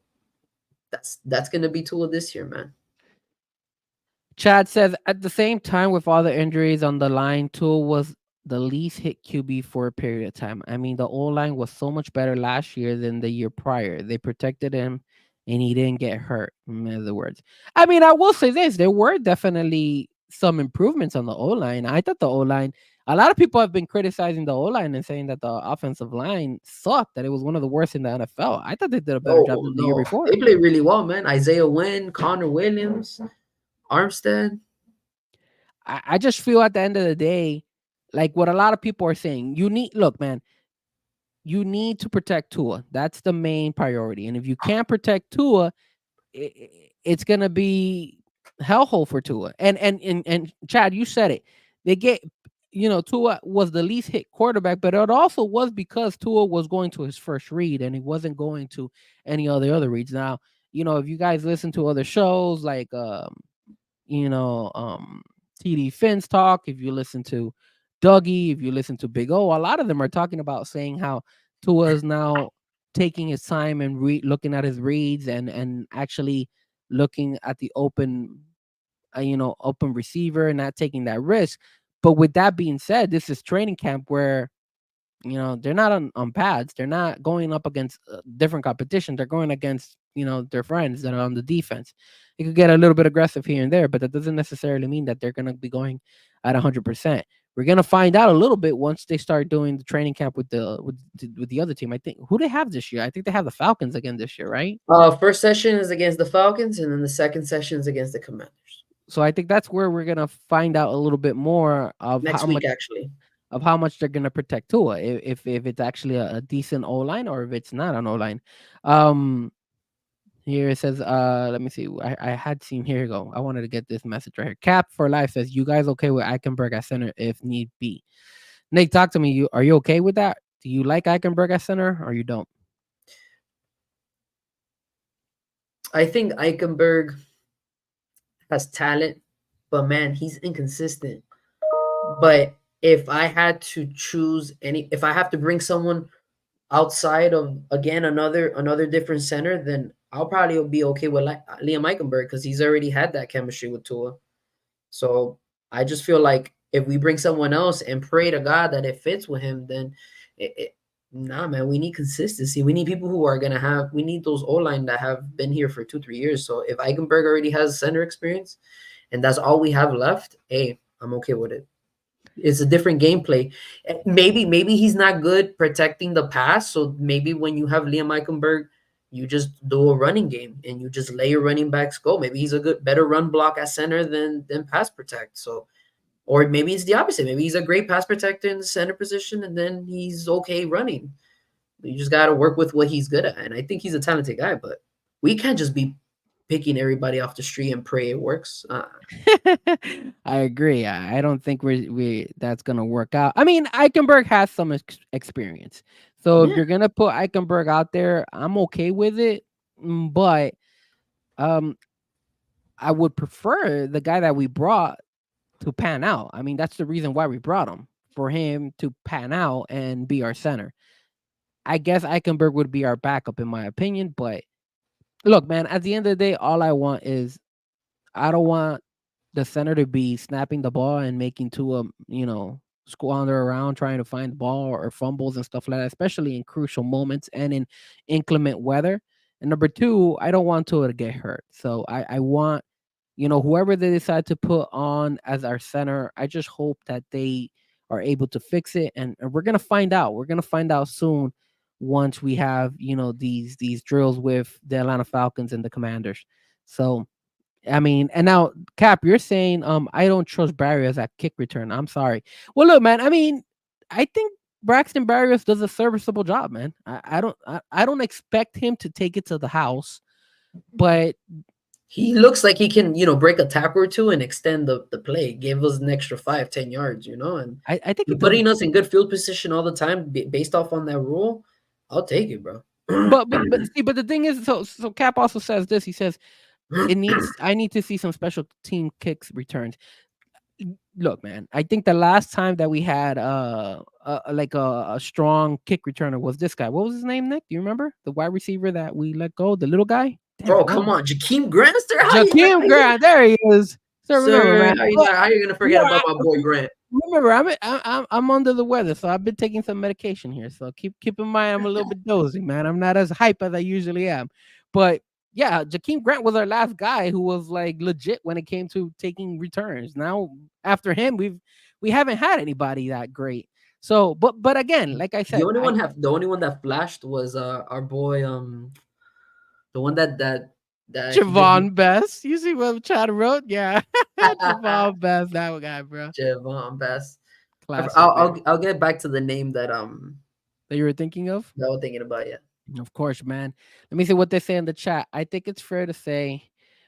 Speaker 4: that's gonna be Tua this year, man.
Speaker 3: Chad says at the same time, with all the injuries on the line, Tua was the least hit QB for a period of time. I mean, the O line was so much better last year than the year prior. They protected him, and he didn't get hurt. In other words, I mean, I will say this: there were definitely some improvements on the O line. I thought the O line. A lot of people have been criticizing the O line and saying that the offensive line sucked. That it was one of the worst in the NFL. I thought they did a better job
Speaker 4: No,
Speaker 3: than the year
Speaker 4: no,
Speaker 3: before.
Speaker 4: they played really well, man. Isaiah Wynn, Connor Williams, Armstead.
Speaker 3: I just feel at the end of the day, like what a lot of people are saying, you need look, man, you need to protect Tua. That's the main priority. And if you can't protect Tua, it's gonna be hellhole for Tua. And Chad, you said it. They get Tua was the least hit quarterback, but it also was because Tua was going to his first read and he wasn't going to any other reads. Now, if you guys listen to other shows like you know, TD Finns talk, if you listen to Dougie, if you listen to Big O, a lot of them are talking about saying how Tua is now taking his time and looking at his reads and actually looking at the open receiver and not taking that risk. But with that being said, this is training camp where they're not on pads. They're not going up against different competition. They're going against their friends that are on the defense. It could get a little bit aggressive here and there, but that doesn't necessarily mean that they're going to be going at 100%. We're going to find out a little bit once they start doing the training camp with the other team. I think who they have this year. I think they have the Falcons again this year, right?
Speaker 4: First session is against the Falcons, and then the second session is against the Commanders.
Speaker 3: So I think that's where we're going to find out a little bit more of
Speaker 4: Next
Speaker 3: how
Speaker 4: week,
Speaker 3: much
Speaker 4: actually.
Speaker 3: of how much they're gonna protect Tua, if it's actually a decent O line or if it's not an O line. Here it says, let me see. I had seen here you go. I wanted to get this message right here. Cap for Life says, you guys okay with Eichenberg at center if need be? Nate, talk to me. Are you okay with that? Do you like Eichenberg at center or you don't?
Speaker 4: I think Eichenberg has talent, but man, he's inconsistent. But if I had to choose if I have to bring someone outside of again another different center, then I'll probably be okay with Liam Eichenberg because he's already had that chemistry with Tua. So I just feel like if we bring someone else and pray to God that it fits with him, then nah, man, we need consistency. We need people who are we need those O-line that have been here for 2-3 years. So if Eichenberg already has center experience and that's all we have left, hey, I'm okay with it. It's a different gameplay. Maybe he's not good protecting the pass. So maybe when you have Liam Eichenberg, you just do a running game and you just let your running backs go. Maybe he's better run block at center than pass protect. So, or maybe it's the opposite. Maybe he's a great pass protector in the center position and then he's okay running. You just got to work with what he's good at. And I think he's a talented guy, but we can't just be picking everybody off the street and pray it works.
Speaker 3: I agree. I don't think we that's gonna work out. I mean, Eichenberg has some experience, so if you're gonna put Eichenberg out there, I'm okay with it. But I would prefer the guy that we brought to pan out. I mean, that's the reason why we brought him, for him to pan out and be our center. I guess Eichenberg would be our backup in my opinion, but look, man, at the end of the day, all I want is I don't want the center to be snapping the ball and making Tua, squander around trying to find the ball or fumbles and stuff like that, especially in crucial moments and in inclement weather. And number two, I don't want Tua to get hurt. So I want, whoever they decide to put on as our center, I just hope that they are able to fix it. And we're gonna find out. We're gonna find out soon once we have, these drills with the Atlanta Falcons and the Commanders. So I mean, and now Cap, you're saying I don't trust Barrios at kick return. I'm sorry. Well, look, man. I mean, I think Braxton Barrios does a serviceable job, man. I don't expect him to take it to the house, but
Speaker 4: he looks like he can, break a tackle or two and extend the play, give us an extra 5-10 yards, and
Speaker 3: I think
Speaker 4: putting us in good field position all the time based off on that rule. I'll take it, bro.
Speaker 3: but the thing is, so Cap also says this. He says I need to see some special team kicks returns. Look, man, I think the last time that we had a strong kick returner was this guy. What was his name, Nick? Do you remember the wide receiver that we let go? The little guy. Damn,
Speaker 4: Bro,
Speaker 3: what
Speaker 4: come
Speaker 3: was
Speaker 4: on, Jakeem Grant, sir.
Speaker 3: Jakeem Grant? There he is. So remember,
Speaker 4: Sir,
Speaker 3: man.
Speaker 4: how you gonna forget about my boy Grant?
Speaker 3: Remember, I'm under the weather, so I've been taking some medication here. So keep in mind, I'm a little bit dozy, man. I'm not as hype as I usually am, but yeah, Jakeem Grant was our last guy who was like legit when it came to taking returns. Now after him, we haven't had anybody that great. So, but again, like I said,
Speaker 4: The only one that flashed was our boy the one that he just
Speaker 3: Javon Best. You see what Chad wrote? Yeah, Javon Best, that guy, bro.
Speaker 4: Javon Bass.
Speaker 3: Classic, man.
Speaker 4: I'll get back to the name
Speaker 3: That you were thinking of?
Speaker 4: that I was thinking about. Yeah,
Speaker 3: Of course, man. Let me see what they say in the chat. I think it's fair to say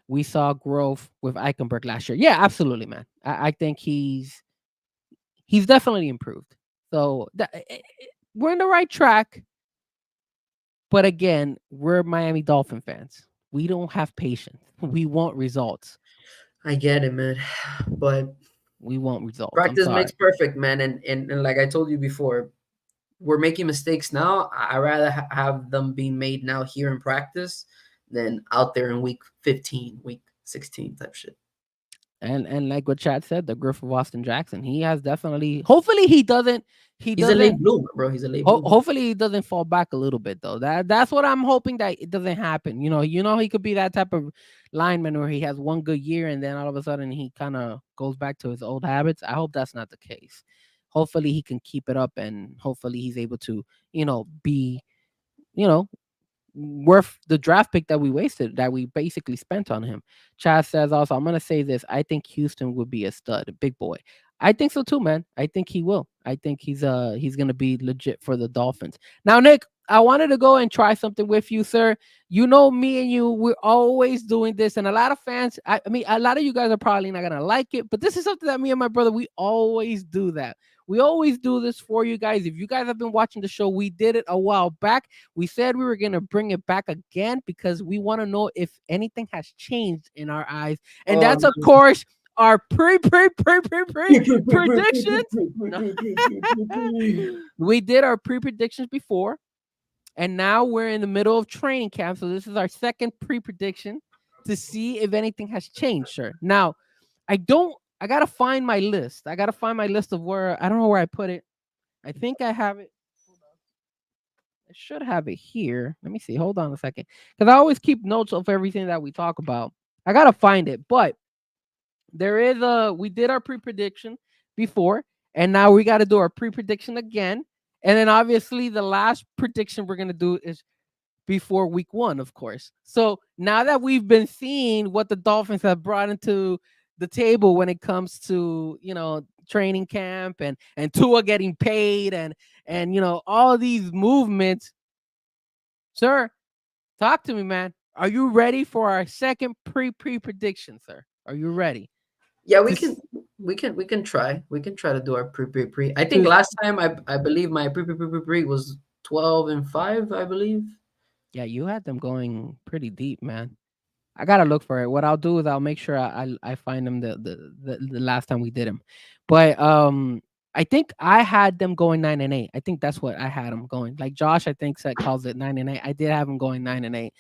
Speaker 3: we saw growth with Eichenberg last year. Yeah, absolutely, man. I think he's definitely improved. So we're in the right track. But again, we're Miami Dolphin fans. We don't have patience. We want results.
Speaker 4: I get it, man. But
Speaker 3: We want results. I'm
Speaker 4: practice
Speaker 3: sorry.
Speaker 4: makes perfect, man. And like I told you before, we're making mistakes now. I rather have them being made now here in practice than out there in week 15, week 16 type shit.
Speaker 3: And like what Chad said, the growth of Austin Jackson, he has definitely. Hopefully, he doesn't.
Speaker 4: He's a late bloomer, bro. He's a late bloomer.
Speaker 3: Hopefully he doesn't fall back a little bit though. That's what I'm hoping that it doesn't happen. He could be that type of lineman where he has one good year and then all of a sudden he kind of goes back to his old habits. I hope that's not the case. Hopefully he can keep it up and hopefully he's able to, be, you know, worth the draft pick that we wasted, that we basically spent on him. Chad says also, I'm gonna say this. I think Houston would be a stud, a big boy. I think so too, man. I think he will. I think he's gonna be legit for the Dolphins. Now, Nick, I wanted to go and try something with you, sir. You know me and you, we're always doing this, and a lot of fans, I mean, a lot of you guys are probably not gonna like it, but this is something that me and my brother, we always do that. We always do this for you guys. If you guys have been watching the show, we did it a while back. We said we were gonna bring it back again because we want to know if anything has changed in our eyes, and that's of course our predictions. We did our predictions before, and now we're in the middle of training camp. So this is our second prediction to see if anything has changed, sir. Now, I gotta find my list. I gotta find my list of where I don't know where I put it. I think I have it. Hold on. I should have it here. Let me see. Hold on a second. Because I always keep notes of everything that we talk about. I gotta find it, but we did our pre-prediction before, and now we got to do our pre-prediction again. And then obviously the last prediction we're going to do is before week 1, of course. So now that we've been seeing what the Dolphins have brought into the table when it comes to, training camp and Tua getting paid and all these movements, sir, talk to me, man. Are you ready for our second pre-prediction, sir? Are you ready?
Speaker 4: Yeah, we can try. We can try to do our pre. I think last time I believe my pre was 12-5, I believe.
Speaker 3: Yeah, you had them going pretty deep, man. I gotta look for it. What I'll do is I'll make sure I find them the last time we did them. But I think I had them going 9-8. I think that's what I had them going. Like Josh, I think calls it 9-8. I did have them going 9-8.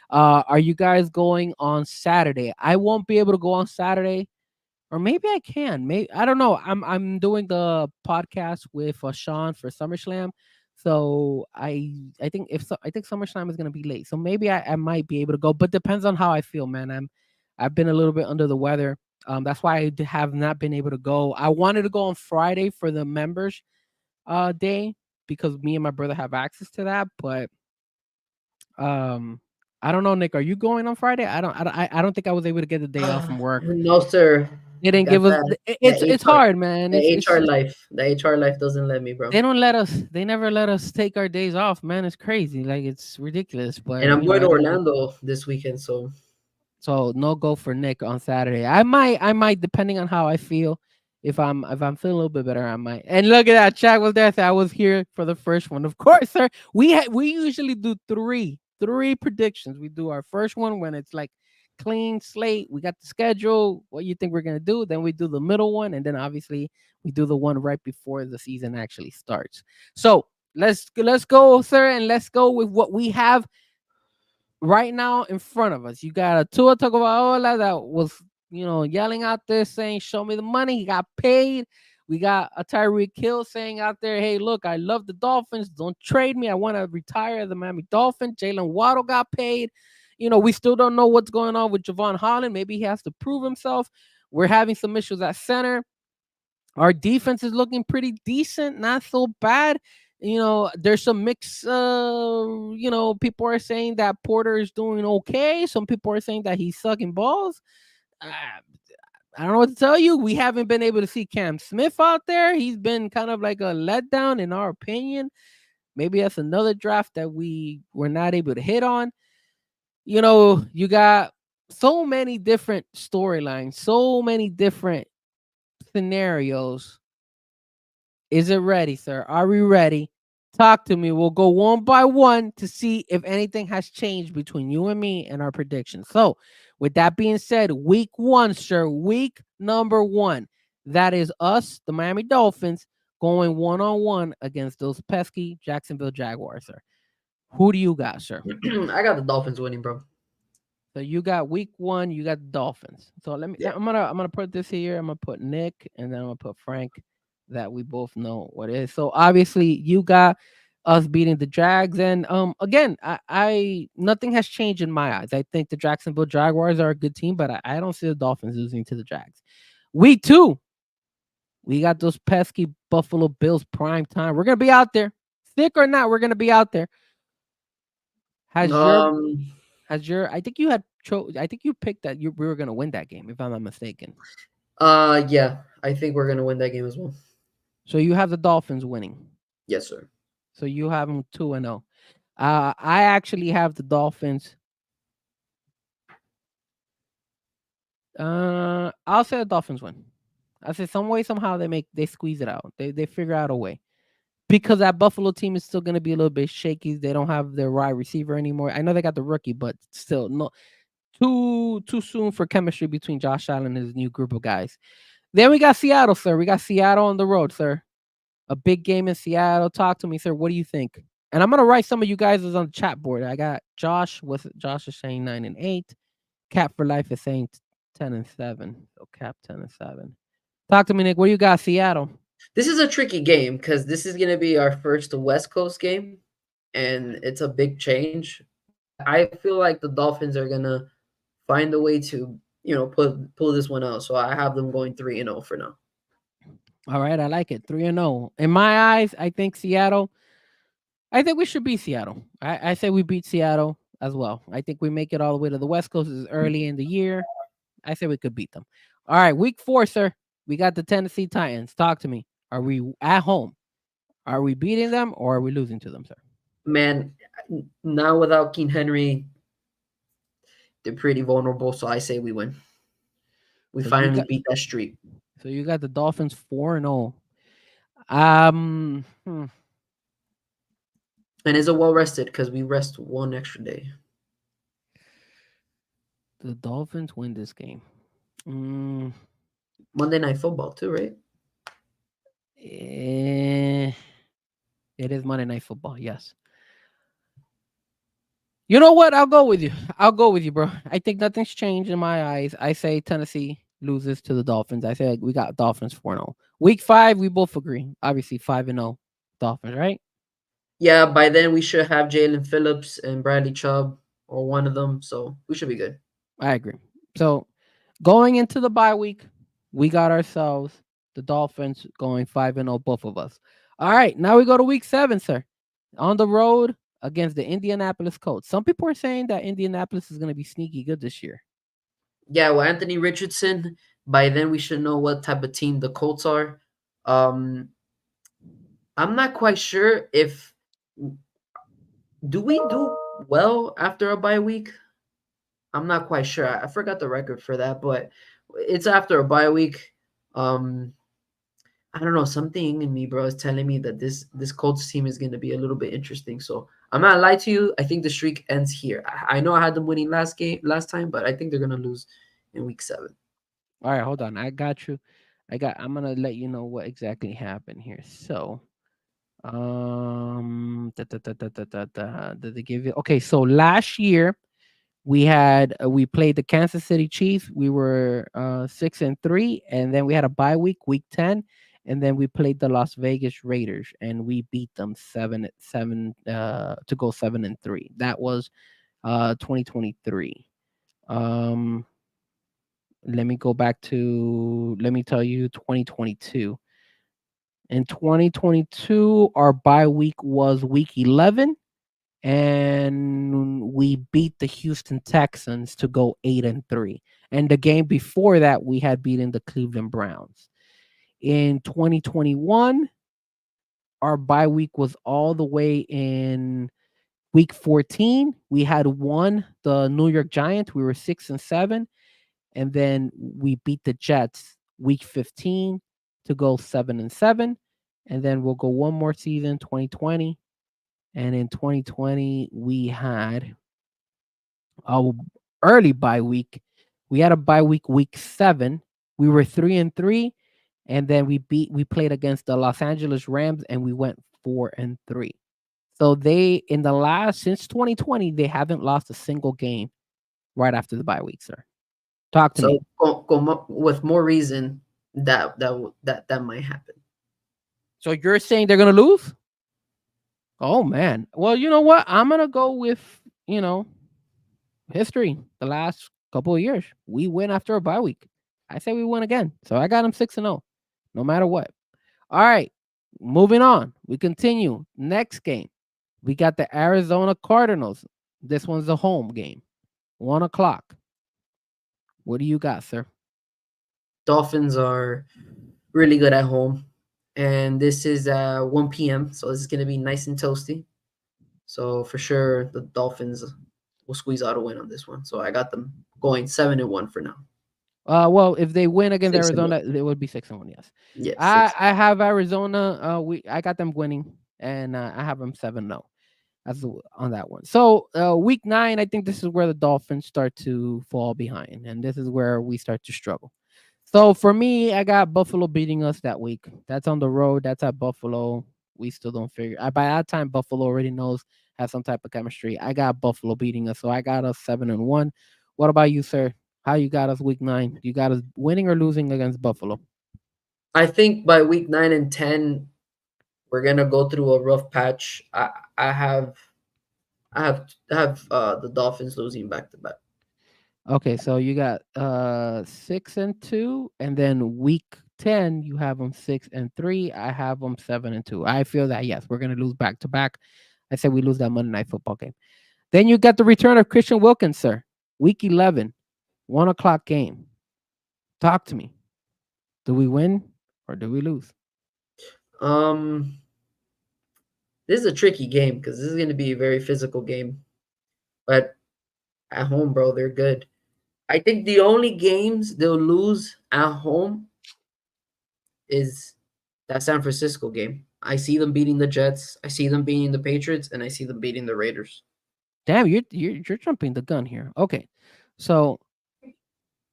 Speaker 3: Are you guys going on Saturday? I won't be able to go on Saturday. Or maybe I can. Maybe I don't know. I'm doing the podcast with Sean for SummerSlam, so I think I think SummerSlam is gonna be late. So maybe I might be able to go, but depends on how I feel, man. I've been a little bit under the weather. That's why I have not been able to go. I wanted to go on Friday for the members day because me and my brother have access to that, but I don't know, Nick. Are you going on Friday? I don't think I was able to get the day off from work.
Speaker 4: No, sir.
Speaker 3: They didn't give us. It's hard, man.
Speaker 4: The HR life doesn't let me, bro.
Speaker 3: They don't let us. They never let us take our days off, man. It's crazy. Like it's ridiculous. But
Speaker 4: and I'm going to Orlando this weekend, so
Speaker 3: no go for Nick on Saturday. I might depending on how I feel. If I'm feeling a little bit better, I might. And look at that, Chad was there. So I was here for the first one, of course, sir. We usually do three predictions. We do our first one when it's like clean slate. We got the schedule. What you think we're gonna do? Then we do the middle one, and then obviously we do the one right before the season actually starts. So let's go, sir, and let's go with what we have right now in front of us. You got a Tua Tagovailoa that was, yelling out there saying, "Show me the money." He got paid. We got a Tyreek Hill saying out there, "Hey, look, I love the Dolphins. Don't trade me. I want to retire as the Miami Dolphin." Jalen Waddle got paid. We still don't know what's going on with Javon Holland. Maybe he has to prove himself. We're having some issues at center. Our defense is looking pretty decent, not so bad. There's some mix. People are saying that Porter is doing okay. Some people are saying that he's sucking balls. Uh, I don't know what to tell you. We haven't been able to see Cam Smith out there. He's been kind of like a letdown, in our opinion. Maybe that's another draft that we were not able to hit on. You got so many different storylines, so many different scenarios. Is it ready, sir? Are we ready? Talk to me. We'll go one by one to see if anything has changed between you and me and our predictions. So, with that being said, week one, sir, week number one. That is us, the Miami Dolphins, going one-on-one against those pesky Jacksonville Jaguars, sir. Who do you got, sir?
Speaker 4: I got the Dolphins winning, bro.
Speaker 3: So you got week one, you got the Dolphins. So
Speaker 4: Yeah.
Speaker 3: I'm gonna put this here. I'm gonna put Nick, and then I'm gonna put Frank, that we both know what it is. So obviously you got us beating the Jags, and again, I nothing has changed in my eyes. I think the Jacksonville Jaguars are a good team, but I don't see the Dolphins losing to the Jags. Week two, we got those pesky Buffalo Bills prime time. We're gonna be out there, sick or not. We're gonna be out there. Has your
Speaker 4: Um.
Speaker 3: I think you had I think you picked that we were gonna win that game, if I'm not mistaken.
Speaker 4: Yeah. I think we're gonna win that game as well.
Speaker 3: So you have the Dolphins winning.
Speaker 4: Yes, sir.
Speaker 3: So you have them 2-0. I actually have the Dolphins. I'll say the Dolphins win. I say some way, somehow they squeeze it out. They figure out a way. Because that Buffalo team is still gonna be a little bit shaky. They don't have their wide receiver anymore. I know they got the rookie, but still no too soon for chemistry between Josh Allen and his new group of guys. Then we got Seattle, sir. We got Seattle on the road, sir. A big game in Seattle. Talk to me, sir. What do you think? And I'm gonna write some of you guys on the chat board. I got Josh. Josh is saying 9-8. Cap for life is saying 10-7. So Cap 10-7. Talk to me, Nick. What do you got, Seattle?
Speaker 4: This is a tricky game because this is gonna be our first West Coast game, and it's a big change. I feel like the Dolphins are gonna find a way to, pull this one out. So I have them going 3-0 for now.
Speaker 3: All right, I like it. 3-0. In my eyes, I think Seattle. I think we should beat Seattle. I say we beat Seattle as well. I think we make it all the way to the West Coast. It's early in the year. I say we could beat them. All right, week 4, sir. We got the Tennessee Titans. Talk to me. Are we at home? Are we beating them or are we losing to them, sir?
Speaker 4: Man, now without King Henry, they're pretty vulnerable. So I say we win. We
Speaker 3: So
Speaker 4: finally beat that streak.
Speaker 3: So you got the Dolphins 4-0. Hmm.
Speaker 4: And is it well rested because we rest one extra day.
Speaker 3: The Dolphins win this game.
Speaker 4: Monday Night Football too, right?
Speaker 3: It is Monday Night Football, yes. You know what? I'll go with you, bro. I think nothing's changed in my eyes. I say Tennessee loses to the Dolphins. I say we got Dolphins 4-0. Week 5, we both agree. Obviously 5-0 Dolphins, right?
Speaker 4: Yeah, by then we should have Jalen Phillips and Bradley Chubb or one of them. So we should be good.
Speaker 3: I agree. So going into the bye week, we got ourselves the Dolphins going 5-0, both of us. All right, now we go to week 7, sir. On the road against the Indianapolis Colts. Some people are saying that Indianapolis is going to be sneaky good this year.
Speaker 4: Yeah, well, Anthony Richardson, by then we should know what type of team the Colts are. I'm not quite sure if do we do well after a bye week? I'm not quite sure. I forgot the record for that, but it's after a bye week. I I don't know, something in me, bro, is telling me that this Colts team is going to be a little bit interesting. So I'm not lie to you. I think the streak ends here. I know I had them winning last time, but I think they're going to lose in week 7.
Speaker 3: All right, hold on. I got you. I'm gonna let you know what exactly happened here. So, did they give you? Okay, so last year we played the Kansas City Chiefs. We were 6-3, and then we had a bye week 10, and then we played the Las Vegas Raiders, and we beat them 7-7 to go 7-3. That was 2023. Um, let me tell you 2022. In 2022, our bye week was week 11, and we beat the Houston Texans to go 8-3. And the game before that, we had beaten the Cleveland Browns. In 2021, our bye week was all the way in week 14. We had won the New York Giants. We were 6-7, and then we beat the Jets week 15 to go 7-7. And then we'll go one more season, 2020. And in 2020, we had our early bye week. We had a bye week 7. We were 3-3, and then we played against the Los Angeles Rams, and we went 4-3. So they in the last since 2020, they haven't lost a single game right after the bye week, sir. Talk to me.
Speaker 4: So with more reason that might happen.
Speaker 3: So you're saying they're gonna lose? Oh man. Well, you know what? I'm gonna go with history. The last couple of years, we win after a bye week. I say we win again. So I got them 6-0, no matter what. All right, moving on. We continue. Next game, we got the Arizona Cardinals. This one's a home game, 1:00. What do you got, sir?
Speaker 4: Dolphins are really good at home, and this is 1 p.m. So this is going to be nice and toasty. So for sure, the Dolphins will squeeze out a win on this one. So I got them going 7-1 for now.
Speaker 3: Well, if they win against
Speaker 4: 6-1.
Speaker 3: Arizona, it would be 6-1. Yes.
Speaker 4: Yes.
Speaker 3: I have Arizona. I got them winning, and I have them 7-0. That's on that one. So week 9, I think this is where the Dolphins start to fall behind, and this is where we start to struggle. So for me, I got Buffalo beating us that week. That's on the road. That's at Buffalo. We still don't figure. By that time, Buffalo already knows, has some type of chemistry. I got Buffalo beating us, so I got us 7-1. What about you, sir? How you got us week 9? You got us winning or losing against Buffalo?
Speaker 4: I think by week 9 and 10, we're gonna go through a rough patch. I have the Dolphins losing back to back.
Speaker 3: Okay, so you got 6-2, and then week 10 you have them 6-3. I have them 7-2. I feel that yes, we're gonna lose back to back. I said we lose that Monday Night Football game. Then you got the return of Christian Wilkins, sir. Week 11, 1:00 game. Talk to me. Do we win or do we lose?
Speaker 4: This is a tricky game because this is going to be a very physical game. But at home, bro, they're good. I think the only games they'll lose at home is that San Francisco game. I see them beating the Jets, I see them beating the Patriots, and I see them beating the Raiders.
Speaker 3: Damn, you're jumping the gun here. Okay, so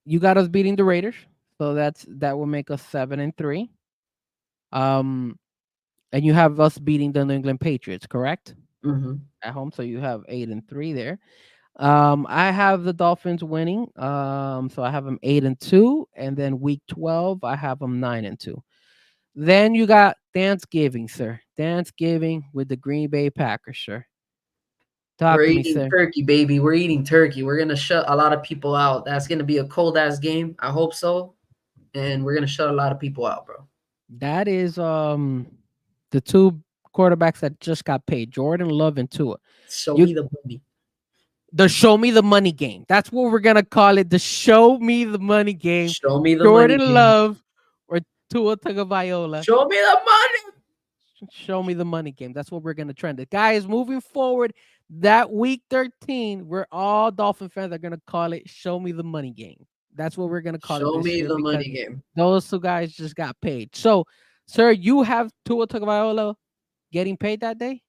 Speaker 3: you got us beating the Raiders, so that will make us 7-3. And you have us beating the New England Patriots, correct?
Speaker 4: Mm-hmm.
Speaker 3: At home, so you have 8-3 there. I have the Dolphins winning. So I have them 8-2, and then week 12, I have them 9-2. Then you got Thanksgiving, sir. Thanksgiving with the Green Bay Packers, sir. Talk
Speaker 4: We're
Speaker 3: to me,
Speaker 4: eating
Speaker 3: sir.
Speaker 4: turkey, baby. We're eating turkey. We're gonna shut a lot of people out. That's gonna be a cold ass game. I hope so. And we're gonna shut a lot of people out, bro.
Speaker 3: That is the two quarterbacks that just got paid, Jordan Love and Tua.
Speaker 4: Show
Speaker 3: You
Speaker 4: me the money.
Speaker 3: the show me the money game. That's what we're gonna call it. The show me the money game.
Speaker 4: Show me the
Speaker 3: Jordan
Speaker 4: money.
Speaker 3: Love or Tua Tagovailoa.
Speaker 4: Show me the money.
Speaker 3: Show me the money game. That's what we're gonna trend it. Guys, moving forward, that week 13, we're all Dolphin fans are gonna call it show me the money game. That's what we're gonna call it
Speaker 4: Show
Speaker 3: this
Speaker 4: me
Speaker 3: year
Speaker 4: the
Speaker 3: because
Speaker 4: money game.
Speaker 3: those two guys just got paid. So Sir, you have Tua Tagovailoa getting paid that day.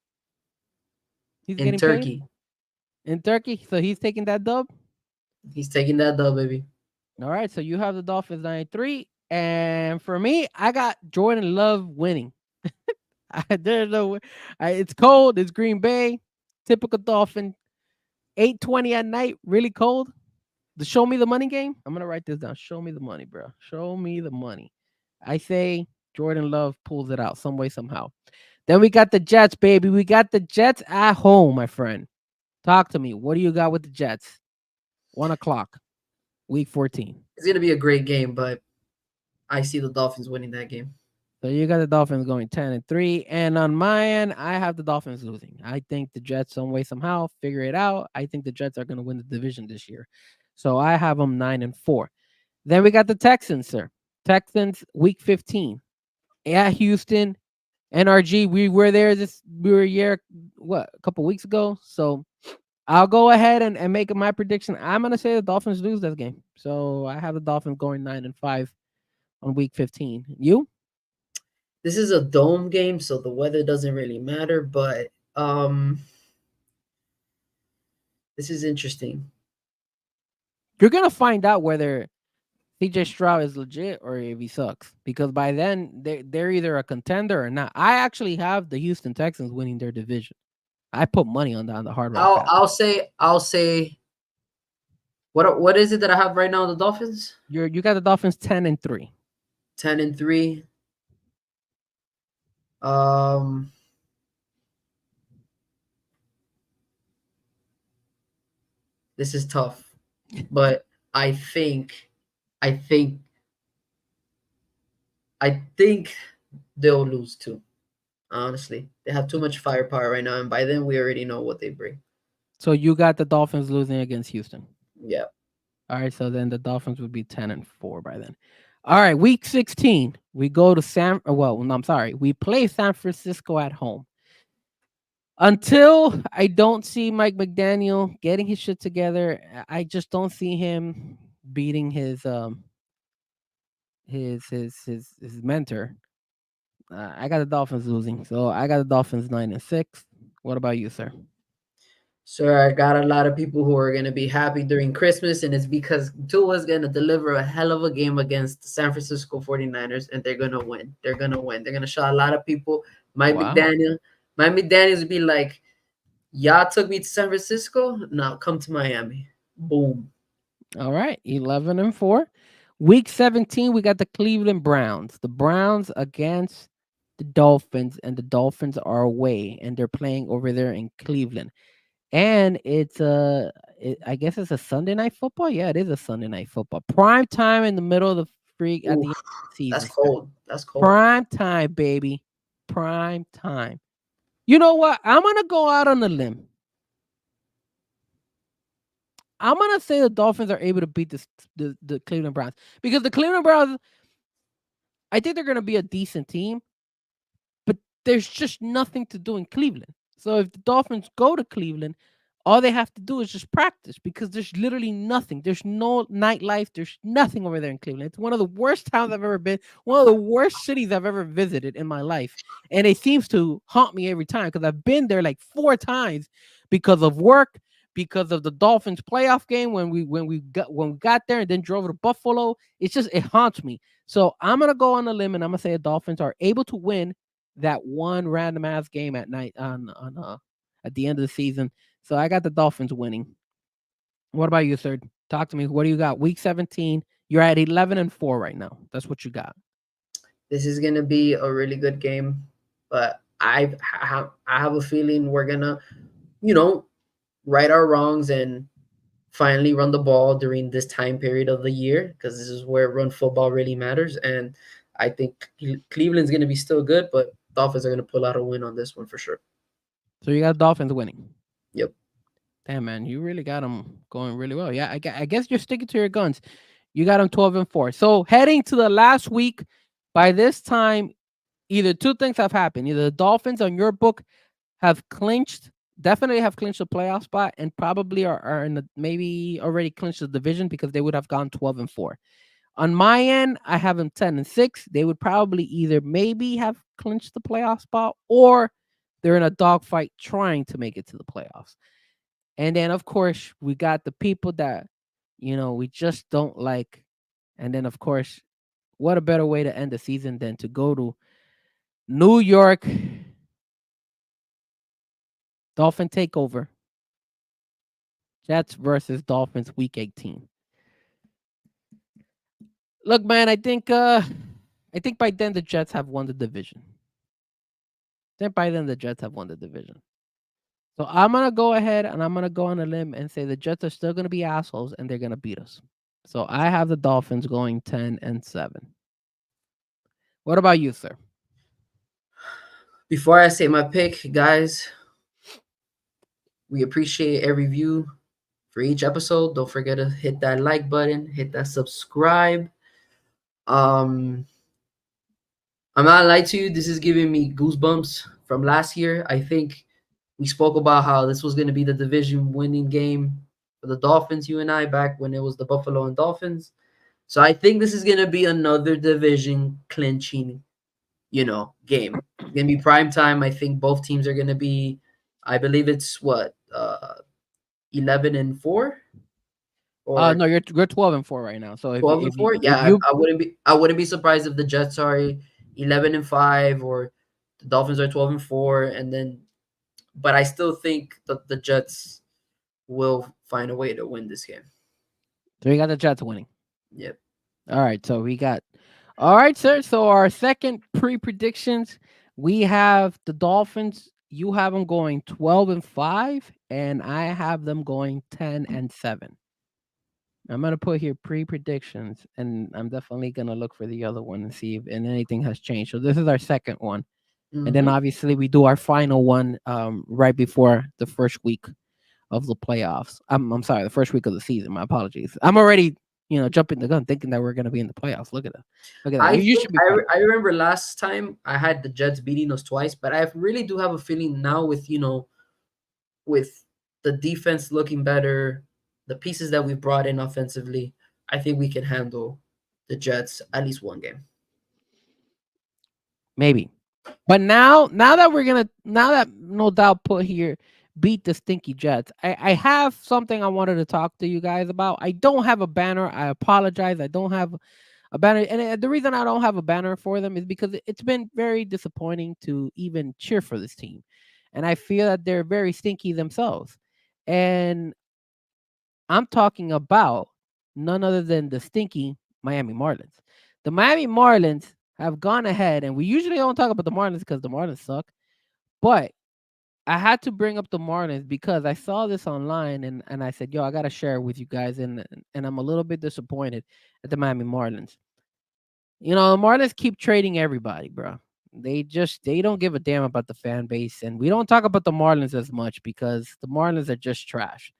Speaker 3: He's
Speaker 4: In
Speaker 3: getting paid
Speaker 4: Turkey,
Speaker 3: in Turkey, so he's taking that dub.
Speaker 4: he's taking that dub, baby.
Speaker 3: All right, so you have the Dolphins 93, and for me, I got Jordan Love winning. There's no, it's cold. It's Green Bay, typical Dolphin. 8:20 at night, really cold. The show me the money game. I'm gonna write this down. Show me the money, bro. Show me the money. I say Jordan Love pulls it out some way somehow. Then we got the Jets, baby. We got the Jets at home, my friend. Talk to me. What do you got with the Jets? 1 o'clock, week 14.
Speaker 4: It's gonna be a great game, but I see the Dolphins winning that game.
Speaker 3: So you got the Dolphins going 10-3, and on my end, I have the Dolphins losing. I think the Jets, some way somehow, figure it out. I think the Jets are going to win the division this year, so I have them 9-4. Then we got the Texans, sir. Texans week 15 at Houston. NRG, we were there. We were a couple weeks ago. So I'll go ahead and make my prediction. I'm gonna say the Dolphins lose this game. So I have the Dolphins going 9-5 on week 15. You?
Speaker 4: This is a dome game, so the weather doesn't really matter, but this is interesting.
Speaker 3: You're gonna find out whether CJ Stroud is legit or if he sucks, because by then they're either a contender or not. I actually have the Houston Texans winning their division. I put money on that on the Hard Rock app.
Speaker 4: I'll say what is it that I have right now? The Dolphins
Speaker 3: You got the Dolphins 10-3.
Speaker 4: 10-3. This is tough, but I think they'll lose too. Honestly, they have too much firepower right now, and by then we already know what they bring.
Speaker 3: So you got the Dolphins losing against Houston.
Speaker 4: Yeah.
Speaker 3: All right, so then the Dolphins would be 10-4 by then. All right, week 16, we go to we play San Francisco at home. Until I don't see Mike McDaniel getting his shit together, I just don't see him beating his mentor. I got the Dolphins losing, so I got the Dolphins 9-6. What about you, sir?
Speaker 4: Sir, I got a lot of people who are going to be happy during Christmas, and it's because Tua's going to deliver a hell of a game against the San Francisco 49ers, and they're going to win. They're going to win. They're going to show a lot of people. Mike McDaniels would be like, y'all took me to San Francisco, now come to Miami. Boom.
Speaker 3: All right, 11-4. Week 17, we got the Cleveland Browns. The Browns against the Dolphins, and the Dolphins are away, and they're playing over there in Cleveland. And it's I guess it's a Sunday night football. Yeah, it is a Sunday night football. Prime time in the middle of the freak at the end of the season.
Speaker 4: That's cold. That's cold.
Speaker 3: Prime time, baby. Prime time. You know what? I'm gonna go out on a limb. I'm gonna say the Dolphins are able to beat the Cleveland Browns, because the Cleveland Browns, I think they're gonna be a decent team, but there's just nothing to do in Cleveland. So if the Dolphins go to Cleveland, all they have to do is just practice, because there's literally nothing. There's no nightlife. There's nothing over there in Cleveland. It's one of the worst towns I've ever been. One of the worst cities I've ever visited in my life. And it seems to haunt me every time, because I've been there like 4 times because of work, because of the Dolphins playoff game when we got there and then drove to Buffalo. It haunts me. So I'm gonna go on a limb, and I'm gonna say the Dolphins are able to win that one random ass game at night at the end of the season. So I got the Dolphins winning. What about you, sir? Talk to me. What do you got? Week 17. You're at 11-4 right now. That's what you got.
Speaker 4: This is gonna be a really good game, but I have a feeling we're gonna, right our wrongs and finally run the ball during this time period of the year, because this is where run football really matters. And I think Cleveland's gonna be still good, but Dolphins are gonna pull out a win on this one for sure.
Speaker 3: So you got Dolphins winning.
Speaker 4: Yep.
Speaker 3: Damn, man, you really got them going really well. Yeah, I guess you're sticking to your guns. You got them 12-4. So heading to the last week, by this time, either two things have happened. Either the Dolphins on your book definitely have clinched the playoff spot, and probably are in maybe already clinched the division, because they would have gone 12-4. On my end, I have them 10-6. They would probably either maybe have clinched the playoff spot or they're in a dogfight trying to make it to the playoffs. And then, of course, we got the people that, we just don't like. And then, of course, what a better way to end the season than to go to New York, Dolphin takeover, Jets versus Dolphins, Week 18. Look, man, I think by then the Jets have won the division. I think by then the Jets have won the division. So I'm gonna go ahead and I'm gonna go on a limb and say the Jets are still gonna be assholes and they're gonna beat us. So I have the Dolphins going 10-7. What about you, sir?
Speaker 4: Before I say my pick, guys, we appreciate every view for each episode. Don't forget to hit that like button, hit that subscribe. Um, I'm not gonna lie to you, this is giving me goosebumps from last year. I think we spoke about how this was gonna be the division winning game for the Dolphins, you and I, back when it was the Buffalo and Dolphins. So I think this is gonna be another division clinching, game. It's gonna be prime time. I think both teams are gonna be, I believe it's what, 11-4 or
Speaker 3: No, you're 12-4 right now. So if
Speaker 4: 12
Speaker 3: you
Speaker 4: and
Speaker 3: if you
Speaker 4: 4.
Speaker 3: if
Speaker 4: Yeah,
Speaker 3: you
Speaker 4: I wouldn't be surprised if the Jets are 11-5 or the Dolphins are 12-4, and then, but I still think that the Jets will find a way to win this game.
Speaker 3: so you got the Jets winning.
Speaker 4: Yep.
Speaker 3: All right, so we got all right, sir. So our second pre-predictions, we have the Dolphins. You have them going 12-5, and I have them going 10-7. I'm gonna put here pre-predictions, and I'm definitely gonna look for the other one and see if anything has changed. So this is our second one, and then
Speaker 4: Hmm.
Speaker 3: obviously we do our final one right before the first week of the playoffs. I'm sorry, the first week of the season. My apologies. I'm already jumping the gun, thinking that we're gonna be in the playoffs. Look at that. Look at that.
Speaker 4: I
Speaker 3: You
Speaker 4: think
Speaker 3: should be proud of me.
Speaker 4: I remember last time I had the Jets beating us twice, but I really do have a feeling now with the defense looking better, the pieces that we brought in offensively, I think we can handle the Jets at least one game.
Speaker 3: Maybe. But now that we're gonna now that no doubt put here beat the stinky Jets. I have something I wanted to talk to you guys about. I don't have a banner. I apologize. I don't have a banner, and the reason I don't have a banner for them is because it's been very disappointing to even cheer for this team, and I feel that they're very stinky themselves. And I'm talking about none other than the stinky Miami Marlins. The Miami Marlins have gone ahead, and we usually don't talk about the Marlins because the Marlins suck. But I had to bring up the Marlins because I saw this online, and I said, "Yo, I gotta share it with you guys." And I'm a little bit disappointed at the Miami Marlins. The Marlins keep trading everybody, bro. They don't give a damn about the fan base, and we don't talk about the Marlins as much because the Marlins are just trash.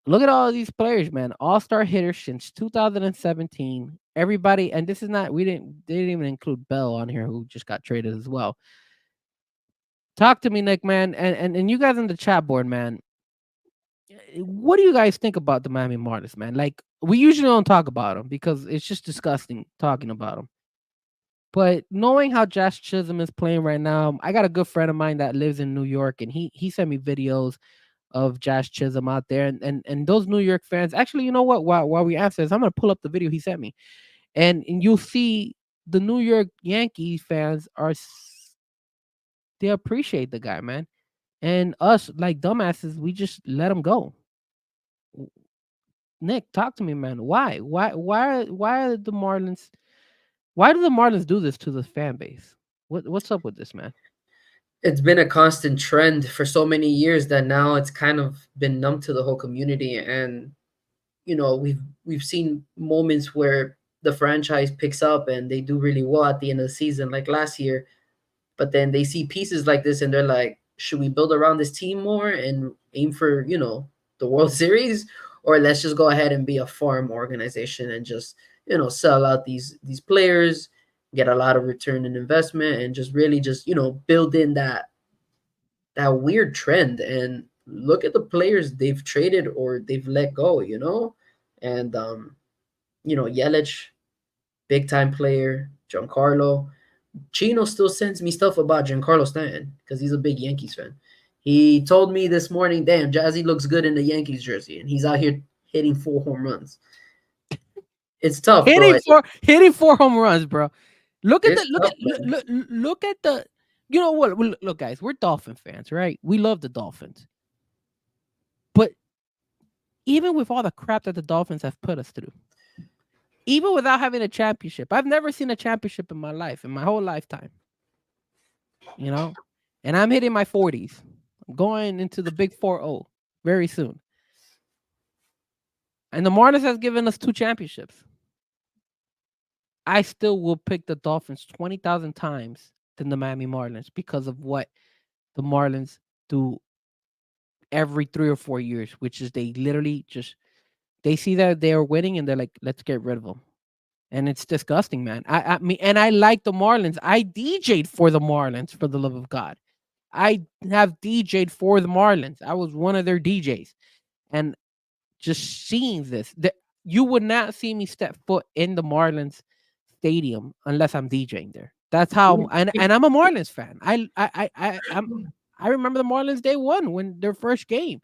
Speaker 3: Look at all of these players, man. All-star hitters since 2017. Everybody, and this is not they didn't even include Bell on here who just got traded as well. Talk to me, Nick, man, and you guys in the chat board, man. What do you guys think about the Miami Marlins, man? Like we usually don't talk about them because it's just disgusting talking about them. But knowing how Josh Chisholm is playing right now, I got a good friend of mine that lives in New York, and he sent me videos of Josh Chisholm out there, and those New York fans. Actually, you know what? While we answer this, I'm gonna pull up the video he sent me, and you'll see the New York Yankees fans they appreciate the guy, man, and us like dumbasses, we just let him go. Nick, talk to me, man. Why are the Marlins? Why do the Marlins do this to the fan base? What's up with this, man?
Speaker 4: It's been a constant trend for so many years that now it's kind of been numb to the whole community, and we've seen moments where the franchise picks up and they do really well at the end of the season, like last year. But then they see pieces like this and they're like, should we build around this team more and aim for, the World Series? Or let's just go ahead and be a farm organization and just, sell out these players, get a lot of return in investment and just really just, build in that weird trend and look at the players they've traded or they've let go, and Yelich, big time player, Giancarlo. Chino still sends me stuff about Giancarlo Stanton because he's a big Yankees fan. He told me this morning, damn, Jazzy looks good in the Yankees jersey, and he's out here hitting 4 home runs. It's tough, bro.
Speaker 3: Hitting 4 home runs, bro. Look at the
Speaker 4: It's
Speaker 3: look
Speaker 4: tough,
Speaker 3: at
Speaker 4: man.
Speaker 3: look at the. You know what? Look, guys, we're Dolphin fans, right? We love the Dolphins, but even with all the crap that the Dolphins have put us through, even without having a championship, I've never seen a championship in my life, in my whole lifetime. You know, and I'm hitting my 40s. I'm going into the big 4-0 very soon. And the Marlins has given us 2 championships. I still will pick the Dolphins 20,000 times than the Miami Marlins because of what the Marlins do every 3 or 4 years, which is they literally just they see that they are winning and they're like, let's get rid of them. And it's disgusting, man. I mean, and I like the Marlins. I DJ'd for the Marlins, for the love of God. I have DJ'd for the Marlins. I was one of their DJs. And just seeing this, that you would not see me step foot in the Marlins stadium unless I'm DJing there. That's how, and I'm a Marlins fan. I remember the Marlins day one when their first game.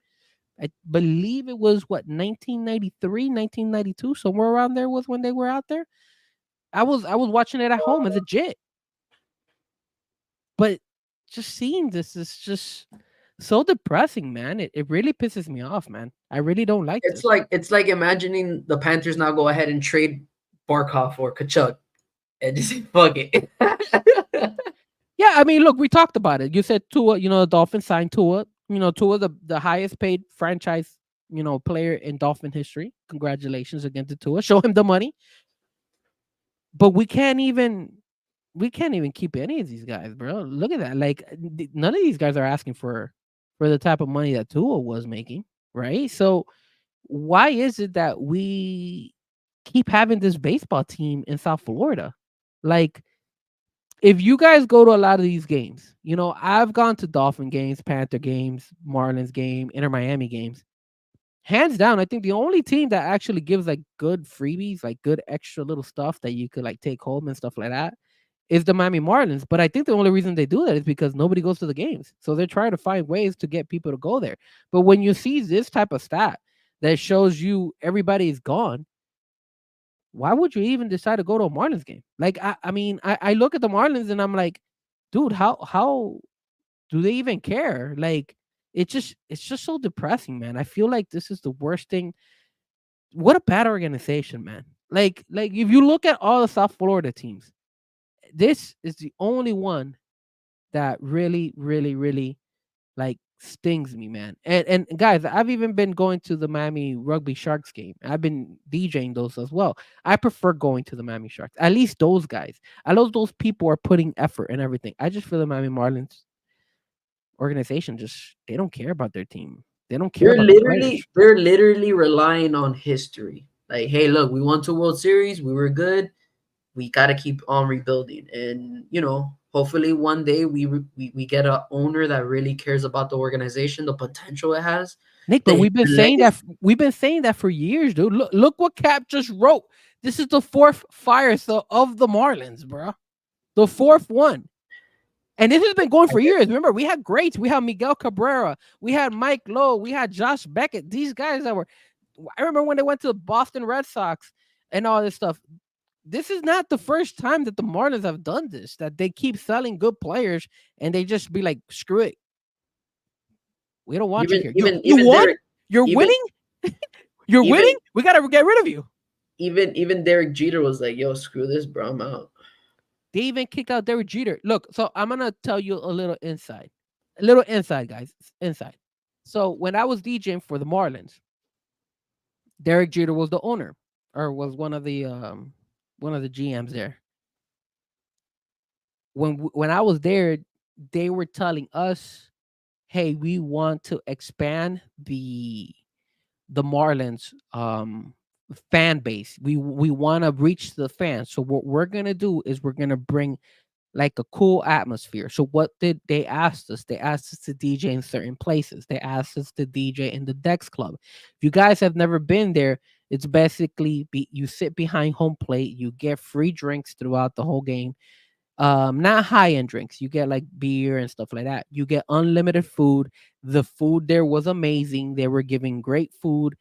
Speaker 3: I believe it was what 1993, 1992, somewhere around there was when they were out there. I was watching it at home as a jit. But just seeing this is just so depressing, man. It really pisses me off, man. I really don't like this.
Speaker 4: It's like imagining the Panthers now go ahead and trade Barkov or Kachuk and just say, fuck it.
Speaker 3: Yeah, I mean, look, we talked about it. You said Tua, the Dolphins signed Tua. Tua, the highest paid franchise, player in Dolphin history. Congratulations again to Tua. Show him the money. But we can't even keep any of these guys, bro. Look at that. Like none of these guys are asking for the type of money that Tua was making, right? So why is it that we keep having this baseball team in South Florida? Like, if you guys go to a lot of these games, I've gone to Dolphin games, Panther games, Marlins game, Inter Miami games. Hands down, I think the only team that actually gives like good freebies, like good extra little stuff that you could like take home and stuff like that is the Miami Marlins. But I think the only reason they do that is because nobody goes to the games. So they're trying to find ways to get people to go there. But when you see this type of stat that shows you everybody is gone, why would you even decide to go to a Marlins game? Like, I mean, I look at the Marlins and I'm like, dude, how do they even care? Like, it's just so depressing, man. I feel like this is the worst thing. What a bad organization, man. Like if you look at all the South Florida teams, this is the only one that really, really, really like stings me, man. And guys, I've even been going to the Miami Rugby Sharks game. I've been DJing those as well. I prefer going to the Miami Sharks. At least those guys. I know those people are putting effort and everything. I just feel the Miami Marlins organization just they don't care about their team. They don't care about the players.
Speaker 4: They're literally relying on history. Like, hey, look, we won 2 World Series. We were good. We got to keep on rebuilding. And, hopefully one day we get a owner that really cares about the organization, the potential it has.
Speaker 3: Nick, but we've been saying that for years, dude. Look what Cap just wrote. This is the 4th fire of the Marlins, bro. The 4th one. And this has been going for years. Remember, we had greats. We had Miguel Cabrera. We had Mike Lowe. We had Josh Beckett. These guys that were I remember when they went to the Boston Red Sox and all this stuff. This is not the first time that the Marlins have done this, that they keep selling good players and they just be like, screw it. We don't want you here. You won? You're winning? You're winning? We got to get rid of you.
Speaker 4: Even Derek Jeter was like, yo, screw this, bro. I'm out.
Speaker 3: They even kicked out Derek Jeter. Look, so I'm going to tell you a little inside. A little inside, guys. Inside. So when I was DJing for the Marlins, Derek Jeter was the owner or was one of the GMs there. When I was there, they were telling us, hey, we want to expand the Marlins fan base. We want to reach the fans. So what we're going to do is we're going to bring like a cool atmosphere. So what did they ask us? They asked us to DJ in certain places. They asked us to DJ in the Dex Club. If you guys have never been there, It's basically you sit behind home plate, you get free drinks throughout the whole game. Not high end drinks. You get like beer and stuff like that. You get unlimited food. The food there was amazing. They were giving great food.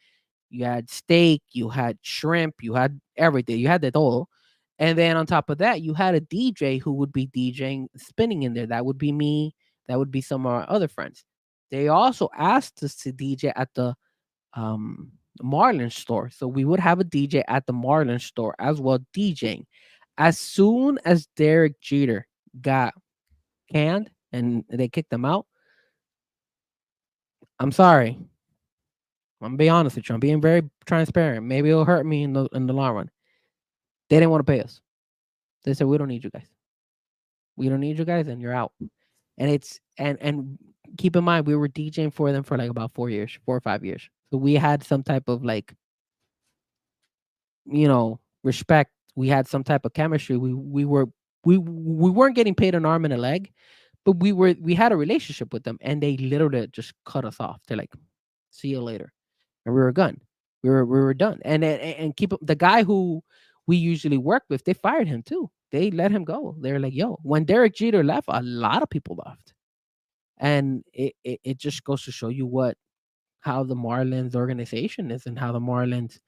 Speaker 3: You had steak, you had shrimp, you had everything. You had the todo. And then on top of that, you had a DJ who would be DJing, spinning in there. That would be me. That would be some of our other friends. They also asked us to DJ at the um Marlin store. So we would have a DJ at the Marlin store as well, DJing. As soon as Derek Jeter got canned and they kicked him out, I'm sorry. I'm gonna be honest with you. I'm being very transparent. Maybe it'll hurt me in the long run. They didn't want to pay us. They said we don't need you guys. We don't need you guys, and you're out. And it's and keep in mind we were DJing for them for like about 4 years, 4 or 5 years. So we had some type of like respect. We had some type of chemistry. We weren't getting paid an arm and a leg, but we had a relationship with them, and they literally just cut us off. They're like, "See you later," and we were done. We were done. And keep the guy who we usually work with, they fired him too. They let him go. They're like, "Yo," when Derek Jeter left, a lot of people left, and it just goes to show you how the Marlins organization is and how the Marlins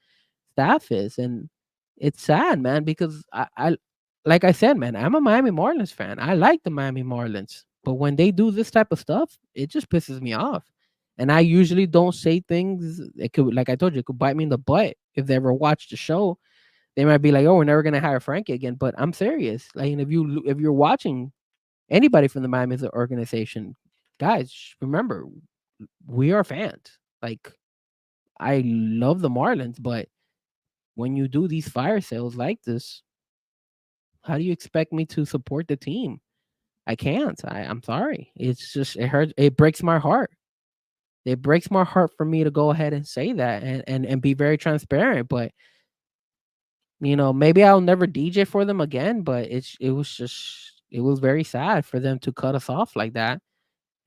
Speaker 3: staff is. And it's sad, man, because I like I said, man, I'm a Miami Marlins fan. I like the Miami Marlins. But when they do this type of stuff, it just pisses me off. And I usually don't say things. It could, like I told you, it could bite me in the butt if they ever watch the show. They might be like, "Oh, we're never gonna hire Frankie again." But I'm serious. Like, if you're watching anybody from the Miami organization, guys, remember, we are fans. Like, I love the Marlins, but when you do these fire sales like this, how do you expect me to support the team? I can't. I'm sorry. It's just it hurts. It breaks my heart. It breaks my heart for me to go ahead and say that and be very transparent. But maybe I'll never DJ for them again. But it was very sad for them to cut us off like that.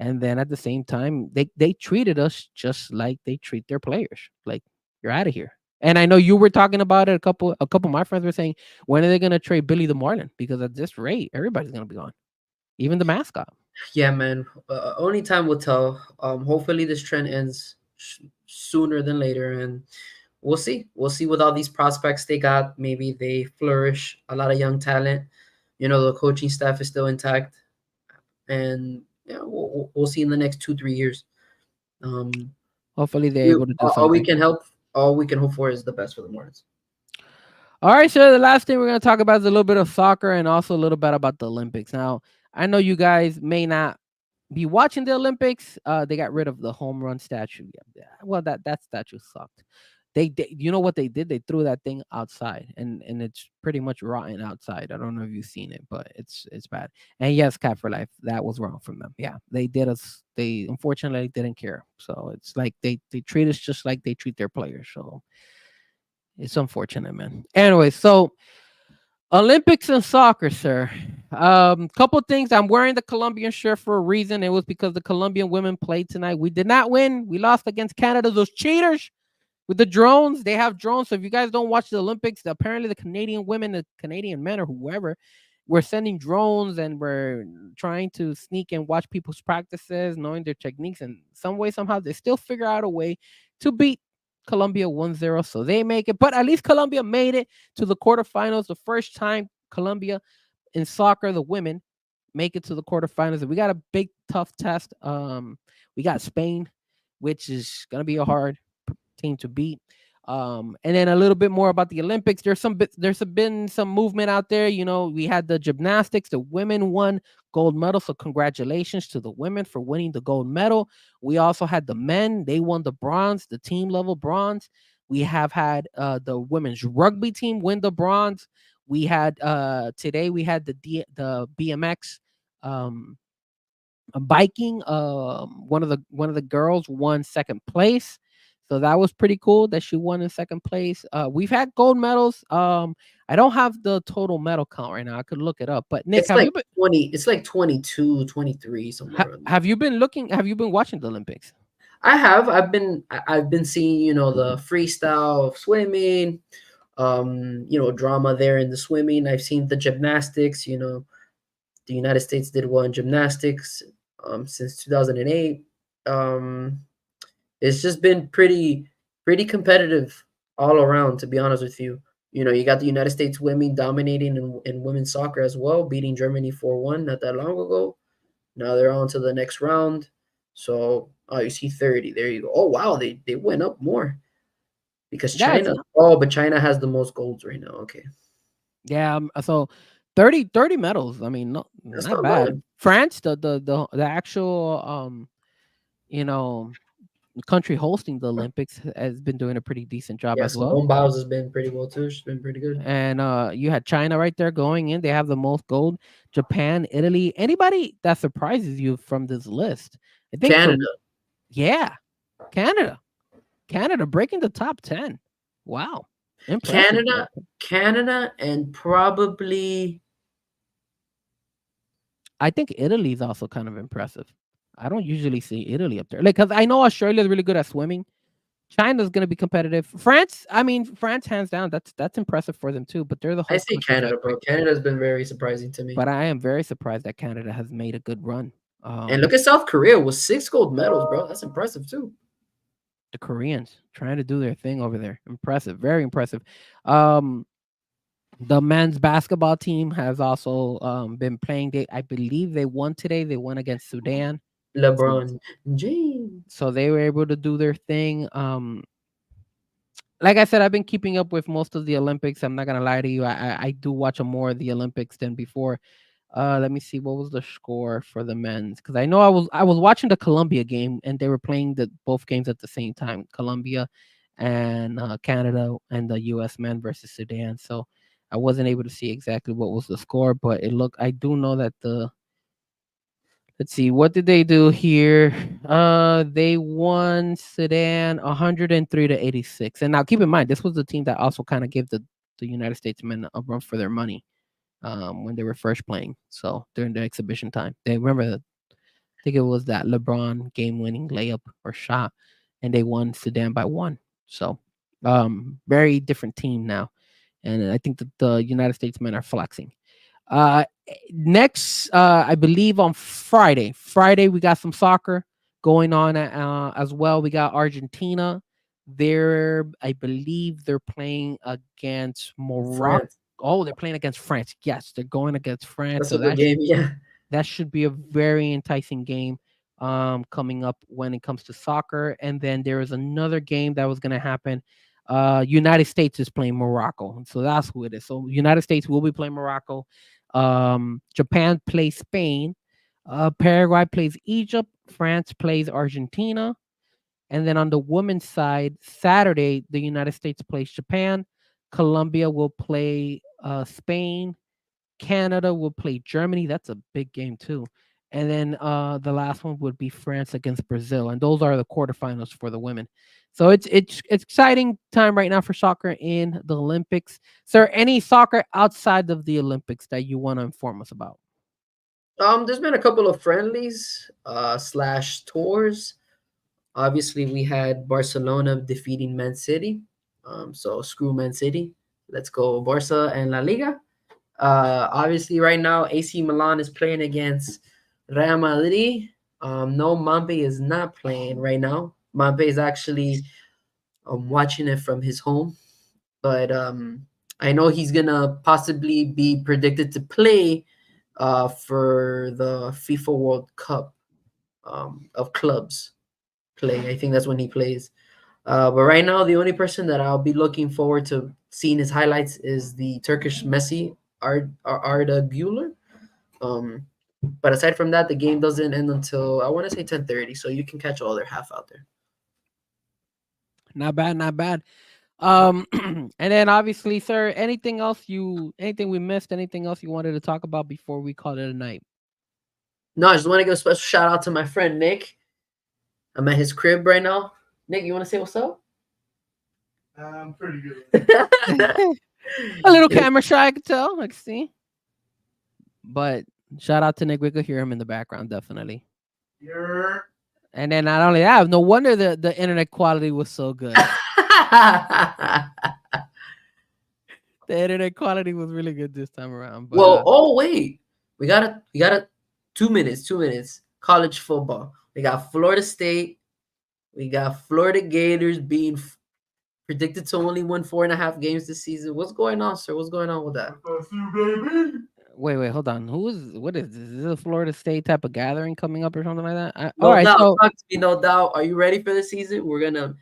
Speaker 3: And then at the same time, they treated us just like they treat their players. Like, you're out of here. And I know you were talking about it. A couple of my friends were saying, when are they gonna trade Billy the Marlin? Because at this rate, everybody's gonna be gone, even the mascot.
Speaker 4: Yeah, man. Only time will tell. Hopefully this trend ends sooner than later, and we'll see. We'll see with all these prospects they got. Maybe they flourish. A lot of young talent. The coaching staff is still intact, and yeah, we'll see in the next 2-3 years.
Speaker 3: Hopefully they're able to do something.
Speaker 4: All we can hope for is the best for the Marlins.
Speaker 3: All right, so the last thing we're going to talk about is a little bit of soccer and also a little bit about the Olympics. Now, I know you guys may not be watching the Olympics. They got rid of the home run statue. Yeah, well, that statue sucked. You know what they did? They threw that thing outside, and it's pretty much rotten outside. I don't know if you've seen it, but it's bad. And yes, Cat for Life, that was wrong from them. Yeah, they did us. They unfortunately didn't care. So it's like they treat us just like they treat their players. So it's unfortunate, man. Anyway, so Olympics and soccer, sir. Couple things. I'm wearing the Colombian shirt for a reason. It was because the Colombian women played tonight. We did not win. We lost against Canada. Those cheaters. With the drones, they have drones. So if you guys don't watch the Olympics, apparently the Canadian women, the Canadian men, or whoever, we're sending drones and we're trying to sneak and watch people's practices, knowing their techniques. And some way, somehow, they still figure out a way to beat Colombia 1-0. So they make it. But at least Colombia made it to the quarterfinals. The first time Colombia in soccer, the women, make it to the quarterfinals. And we got a big, tough test. We got Spain, which is going to be a hard team to beat. And then a little bit more about the Olympics. There's been some movement out there. We had the gymnastics. The women won gold medal, so congratulations to the women for winning the gold medal. We also had the men. They won the bronze, the team level bronze. We have had the women's rugby team win the bronze. We had today we had the BMX biking. One of the girls won second place. So that was pretty cool that she won in second place. We've had gold medals. I don't have the total medal count right now. I could look it up. But Nick,
Speaker 4: you been 20? It's like 22, 23 somewhere.
Speaker 3: Have you been looking? Have you been watching the Olympics?
Speaker 4: I have. I've been seeing, the freestyle swimming, drama there in the swimming. I've seen the gymnastics, the United States did well in gymnastics since 2008. Um, it's just been pretty competitive all around, to be honest with you. You got the United States women dominating in women's soccer as well, beating Germany 4-1 not that long ago. Now they're on to the next round. So, you see 30. There you go. Oh, wow. They went up more because
Speaker 3: Yeah, it's
Speaker 4: China. Oh, but China has the most golds right now. Okay.
Speaker 3: yeah. So 30 medals. I mean,
Speaker 4: That's
Speaker 3: not
Speaker 4: not
Speaker 3: bad.
Speaker 4: bad.
Speaker 3: France, the actual you know country hosting the Olympics has been doing a pretty decent job
Speaker 4: Yeah,
Speaker 3: as well.
Speaker 4: Simone Biles has been pretty well too. She's been pretty good.
Speaker 3: And you had China right there going in. They have the most gold. Japan, Italy. Anybody that surprises you from this list? I think for
Speaker 4: Canada.
Speaker 3: me, yeah, Canada. Canada breaking the top 10. Wow. Impressive.
Speaker 4: Canada, Canada, and probably
Speaker 3: I think Italy is also kind of impressive. I don't usually see Italy up there. Like, cause I know Australia is really good at swimming. China's gonna be competitive. France, I mean, France hands down. That's impressive for them too. But they're the
Speaker 4: I
Speaker 3: host
Speaker 4: say
Speaker 3: country, so
Speaker 4: Canada, bro. Canada's been very surprising to me.
Speaker 3: but I am very surprised that Canada has made a good run.
Speaker 4: And look at South Korea with 6 gold medals, bro. That's impressive too.
Speaker 3: The Koreans trying to do their thing over there. Impressive, very impressive. Um, the men's basketball team has also been playing. I believe they won today. They won against Sudan. So,
Speaker 4: LeBron James.
Speaker 3: so they were able to do their thing. Like I said, I've been keeping up with most of the Olympics. I'm not gonna lie to you. I do watch more of the Olympics than before. Let me see what was the score for the men's, because I know I was watching the Colombia game and they were playing the both games at the same time. Colombia and Canada and the U.S. men versus Sudan. So I wasn't able to see exactly what was the score, but it looked. I do know that the. Let's see, what did they do here? They won Sudan 103-86. And now keep in mind, this was the team that also kind of gave the United States men a run for their money when they were first playing. So during the exhibition time, they remember that I think it was that LeBron game-winning layup or shot, and they won Sudan by 1. So very different team now, and I think that the United States men are flexing. Next, I believe on Friday. Friday we got some soccer going on as well. We got Argentina. I believe they're playing against Morocco.
Speaker 4: France.
Speaker 3: Oh, they're playing against France. Yes, they're going against France.
Speaker 4: That's
Speaker 3: So
Speaker 4: a good game. Yeah.
Speaker 3: that should be a very enticing game coming up when it comes to soccer. And then there is another game that was going to happen. United States is playing Morocco, so that's who it is. So United States will be playing Morocco. Japan plays Spain. Paraguay plays Egypt. France plays Argentina. And then on the women's side, Saturday the United States plays Japan. Colombia will play Spain. Canada will play Germany. That's a big game too. And then the last one would be France against Brazil, and those are the quarterfinals for the women. So it's exciting time right now for soccer in the Olympics. Sir, any soccer outside of the Olympics that you want to inform us about?
Speaker 4: There's been a couple of friendlies slash tours. Obviously, we had Barcelona defeating Man City. So screw Man City. Let's go Barca and La Liga. Obviously, right now AC Milan is playing against Real Madrid. No, Mampe is not playing right now. Mampe is actually watching it from his home, but I know he's gonna possibly be predicted to play for the FIFA World Cup of clubs play. I think that's when he plays. But right now, the only person that I'll be looking forward to seeing his highlights is the Turkish Messi, Arda Güler. But aside from that, the game doesn't end until I want to say 10:30, so you can catch all their half out there.
Speaker 3: Not bad, not bad. And then obviously, sir, anything we missed, anything else you wanted to talk about before we call it a night?
Speaker 4: No, I just want to give a special shout out to my friend Nick. I'm at his crib right now. Nick, you want to say what's up?
Speaker 1: I'm pretty good.
Speaker 3: A little camera shy, I could tell. I can see. But shout out to Nick. We could hear him in the background, definitely.
Speaker 1: You're
Speaker 3: And then not only that, no wonder the internet quality was so good. The internet quality was really good this time around. But
Speaker 4: Well, oh wait, we got a 2 minutes, 2 minutes. College football. We got Florida State. We got Florida Gators being predicted to only win 4.5 games this season. What's going on, sir? What's going on with that?
Speaker 1: FSU, baby.
Speaker 3: wait, hold on. What is this? Is this a Florida State type of gathering coming up or something like that? All
Speaker 4: No
Speaker 3: right,
Speaker 4: doubt.
Speaker 3: so
Speaker 4: Talk to me, no doubt. Are you ready for the season? We're gonna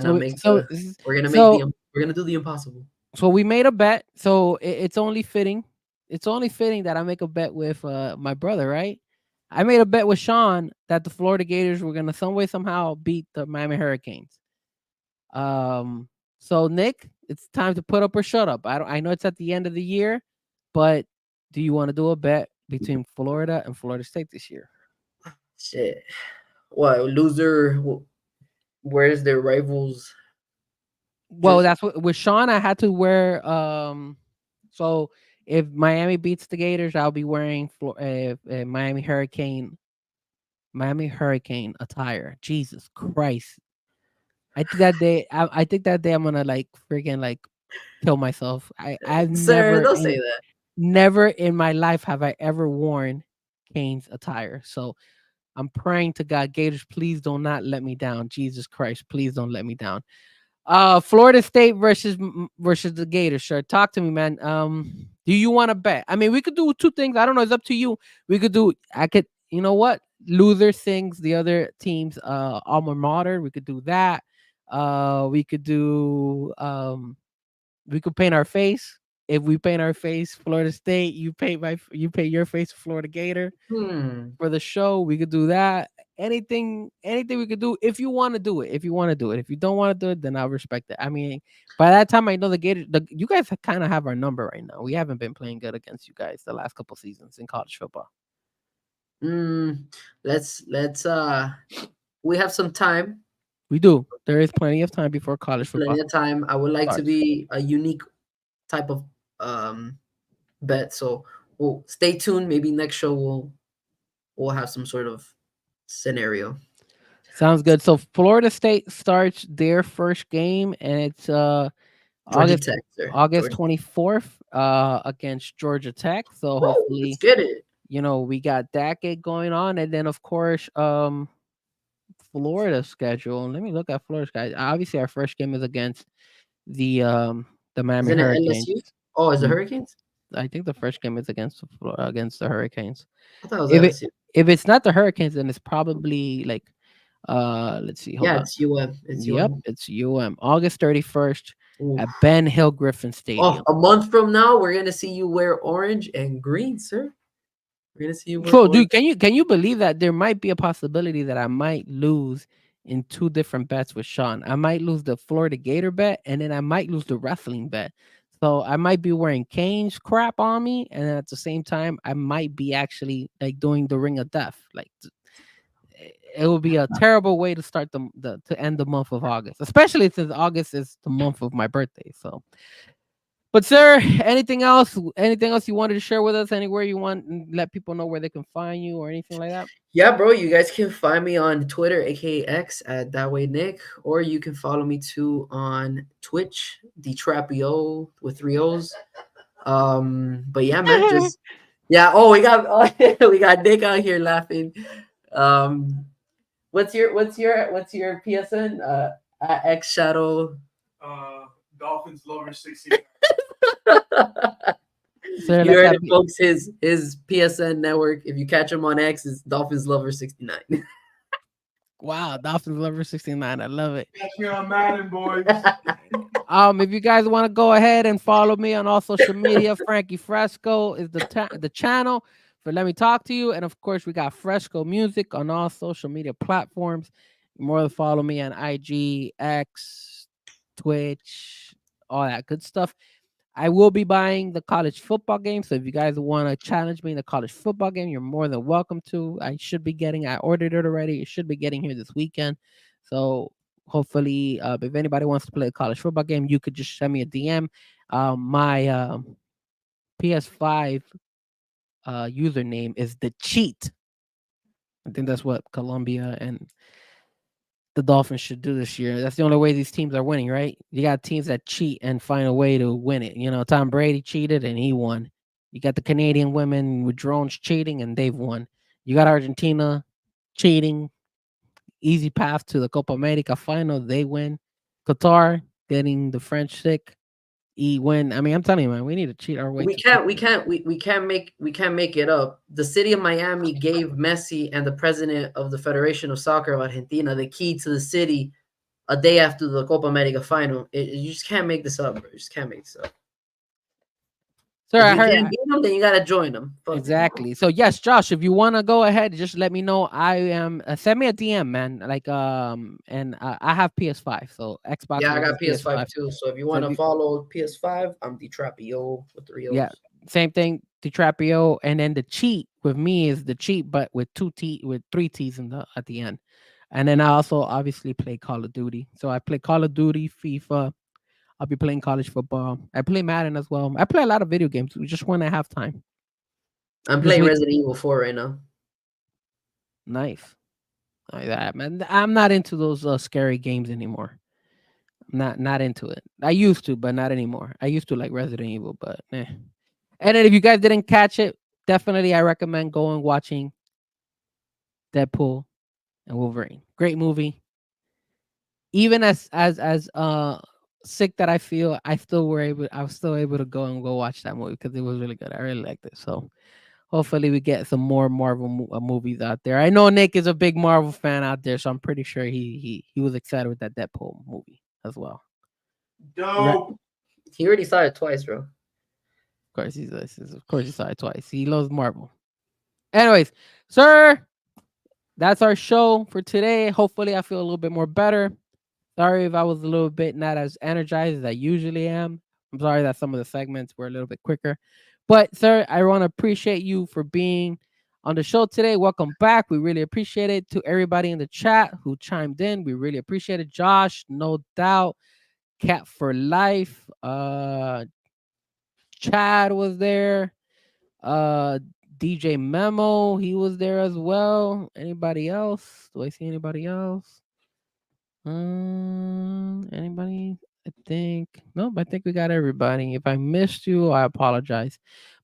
Speaker 3: so
Speaker 4: make
Speaker 3: so
Speaker 4: the we're gonna make
Speaker 3: so
Speaker 4: the we're gonna do the impossible.
Speaker 3: so we made a bet. So it's only fitting. It's only fitting that I make a bet with my brother, right? I made a bet with Sean that the Florida Gators were gonna some way somehow beat the Miami Hurricanes. Um, so Nick, it's time to put up or shut up. I know it's at the end of the year, but do you want to do a bet between Florida and Florida State this year?
Speaker 4: Shit. What loser? Where's their rivals?
Speaker 3: Well,
Speaker 4: Just
Speaker 3: that's what with Sean. I had to wear. So if Miami beats the Gators, I'll be wearing Miami Hurricane attire. Jesus Christ! I think that day. I think that day I'm gonna like freaking like kill myself. I've
Speaker 4: sir, don't say that.
Speaker 3: never in my life have I ever worn Kane's attire. So I'm praying to God, Gators, please do not let me down. Jesus Christ, please don't let me down. Florida State versus the Gators. Sure, talk to me, man. Do you want to bet? I mean, we could do two things. I don't know. It's up to you. We could do. I could. You know what? Loser sings the other team's alma mater. We could do that. We could do. We could paint our face. If we paint our face, Florida State, you paint your face, Florida Gator
Speaker 4: Hmm.
Speaker 3: for the show. We could do that. Anything we could do if you want to do it. If you want to do it. If you don't want to do it, then I'll respect it. I mean, by that time, I know the Gators. You guys kind of have our number right now. We haven't been playing good against you guys the last couple seasons in college football.
Speaker 4: Let's we have some time.
Speaker 3: We do. There is plenty of time before college football
Speaker 4: Plenty of time. I would like to
Speaker 3: starts.
Speaker 4: be a unique type of bet. So we'll stay tuned. Maybe next show we'll have some sort of scenario.
Speaker 3: Sounds good. So Florida State starts their first game, and it's
Speaker 4: Georgia
Speaker 3: August
Speaker 4: Tech, sir.
Speaker 3: August
Speaker 4: Georgia.
Speaker 3: 24th against Georgia Tech. So
Speaker 4: Woo,
Speaker 3: hopefully,
Speaker 4: let's get it.
Speaker 3: we got that gig going on, and then of course Florida schedule. Let me look at Florida's guys. Obviously, our first game is against the Miami
Speaker 4: Isn't it
Speaker 3: Hurricanes.
Speaker 4: LSU? Oh, is the
Speaker 3: Mm,
Speaker 4: Hurricanes?
Speaker 3: I think the first game is against the Hurricanes.
Speaker 4: I thought it was
Speaker 3: If
Speaker 4: LSU.
Speaker 3: if it's not the Hurricanes, then it's probably like let's see. Hold
Speaker 4: Yeah,
Speaker 3: on.
Speaker 4: it's UM. It's
Speaker 3: Yep,
Speaker 4: UM.
Speaker 3: it's August 31st
Speaker 4: Ooh.
Speaker 3: at Ben Hill Griffin
Speaker 4: Oh,
Speaker 3: Stadium.
Speaker 4: a month from now, we're gonna see you wear orange and green, sir. We're gonna see you wear
Speaker 3: So,
Speaker 4: orange.
Speaker 3: dude, can you believe that there might be a possibility that I might lose in two different bets with Sean? I might lose the Florida Gator bet, and then I might lose the wrestling bet. So I might be wearing Kane's crap on me, and then at the same time, I might be actually like doing the Ring of Death. Like it would be a terrible way to start to end the month of August, especially since August is the month of my birthday. So. But sir, anything else? Anything else you wanted to share with us? Anywhere you want, let people know where they can find you or anything like that?
Speaker 4: Yeah, bro. You guys can find me on Twitter, aka X, at that way Nick, or you can follow me too on Twitch, the Trapio with 3 O's. But yeah, man, just yeah. Oh, we got Nick out here laughing. What's your PSN? At X Shadow.
Speaker 1: Dolphins lover 60.
Speaker 3: Sir,
Speaker 4: You
Speaker 3: let
Speaker 4: heard
Speaker 3: that
Speaker 4: it,
Speaker 3: be.
Speaker 4: folks. His PSN network. If you catch him on X, it's Dolphins Lover 69.
Speaker 3: Wow, Dolphins Lover 69. I love it.
Speaker 1: Catch me on Madden, boys.
Speaker 3: If you guys want to go ahead and follow me on all social media, Frankie Fresco is the channel for Let Me Talk to You. And of course, we got Fresco Music on all social media platforms. You're more than follow me on IG, X, Twitch, all that good stuff. I will be buying the college football game. So if you guys want to challenge me in the college football game, you're more than welcome to. I ordered it already. It should be getting here this weekend. So hopefully, if anybody wants to play a college football game, you could just send me a DM. My PS5 username is the cheat. I think that's what Colombia and the Dolphins should do this year. That's the only way these teams are winning, right? You got teams that cheat and find a way to win it. You know, Tom Brady cheated and he won. You got the Canadian women with drones cheating and they've won. You got Argentina cheating, easy path to the Copa America final, they win. Qatar getting the French sick, he win. I mean, I'm telling you, man, we need to cheat our way.
Speaker 4: We can't make it up. The city of Miami gave Messi and the president of the Federation of Soccer of Argentina the key to the city a day after the Copa America final. You just can't make this up, bro. You just can't make this up.
Speaker 3: Sir,
Speaker 4: If
Speaker 3: I
Speaker 4: you
Speaker 3: heard
Speaker 4: can't beat them, then you gotta join them. Fuck
Speaker 3: exactly. So yes, Josh, if you want to go ahead, just let me know. I am send me a DM, man. Like and I have PS5, so Xbox.
Speaker 4: Yeah, I got
Speaker 3: versus
Speaker 4: PS5 too. So if you want to follow PS5, I'm DiTrapio with 3 O's.
Speaker 3: Yeah, same thing. DiTrapio, and then the cheat with me is the cheat, but with 3 T's in the at the end. And then I also obviously play Call of Duty. So I play Call of Duty, FIFA. I'll be playing college football. I play Madden as well. I play a lot of video games. We just when I have time.
Speaker 4: I'm playing Resident Evil 4 right now.
Speaker 3: Nice. Like that, man. I'm not into those scary games anymore. Not into it. I used to, but not anymore. I used to like Resident Evil, but eh. And then if you guys didn't catch it, definitely I recommend going watching Deadpool and Wolverine. Great movie. Even as sick that I feel, I was still able to go watch that movie because it was really good. I really liked it. So hopefully we get some more Marvel movies out there. I know Nick is a big Marvel fan out there, so I'm pretty sure he was excited with that Deadpool movie as well.
Speaker 1: Dope.
Speaker 4: He already saw it twice, bro.
Speaker 3: Of course he saw it twice. He loves Marvel. Anyways, sir, that's our show for today. Hopefully I feel a little bit more better. Sorry if I was a little bit not as energized as I usually am. I'm sorry that some of the segments were a little bit quicker. But, sir, I want to appreciate you for being on the show today. Welcome back. We really appreciate it. To everybody in the chat who chimed in, we really appreciate it. Josh, no doubt. Cat for Life. Chad was there. DJ Memo, he was there as well. Anybody else? Do I see anybody else? Anybody? I think we got everybody. If I missed you, I apologize.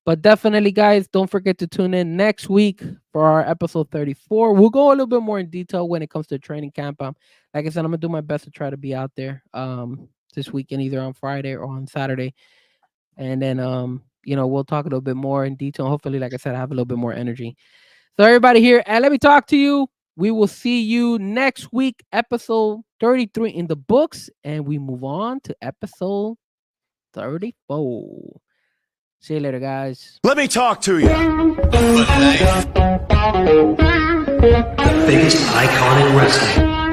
Speaker 3: But definitely, guys, don't forget to tune in next week for our episode 34. We'll go a little bit more in detail when it comes to training camp. Like I said, I'm gonna do my best to try to be out there this weekend, either on Friday or on Saturday. And then we'll talk a little bit more in detail. Hopefully, like I said, I have a little bit more energy. So everybody here, and let me talk to you. We will see you next week, episode 33 in the books, and we move on to episode 34. See you later, guys.
Speaker 5: Let me talk to you.
Speaker 2: The biggest icon in wrestling.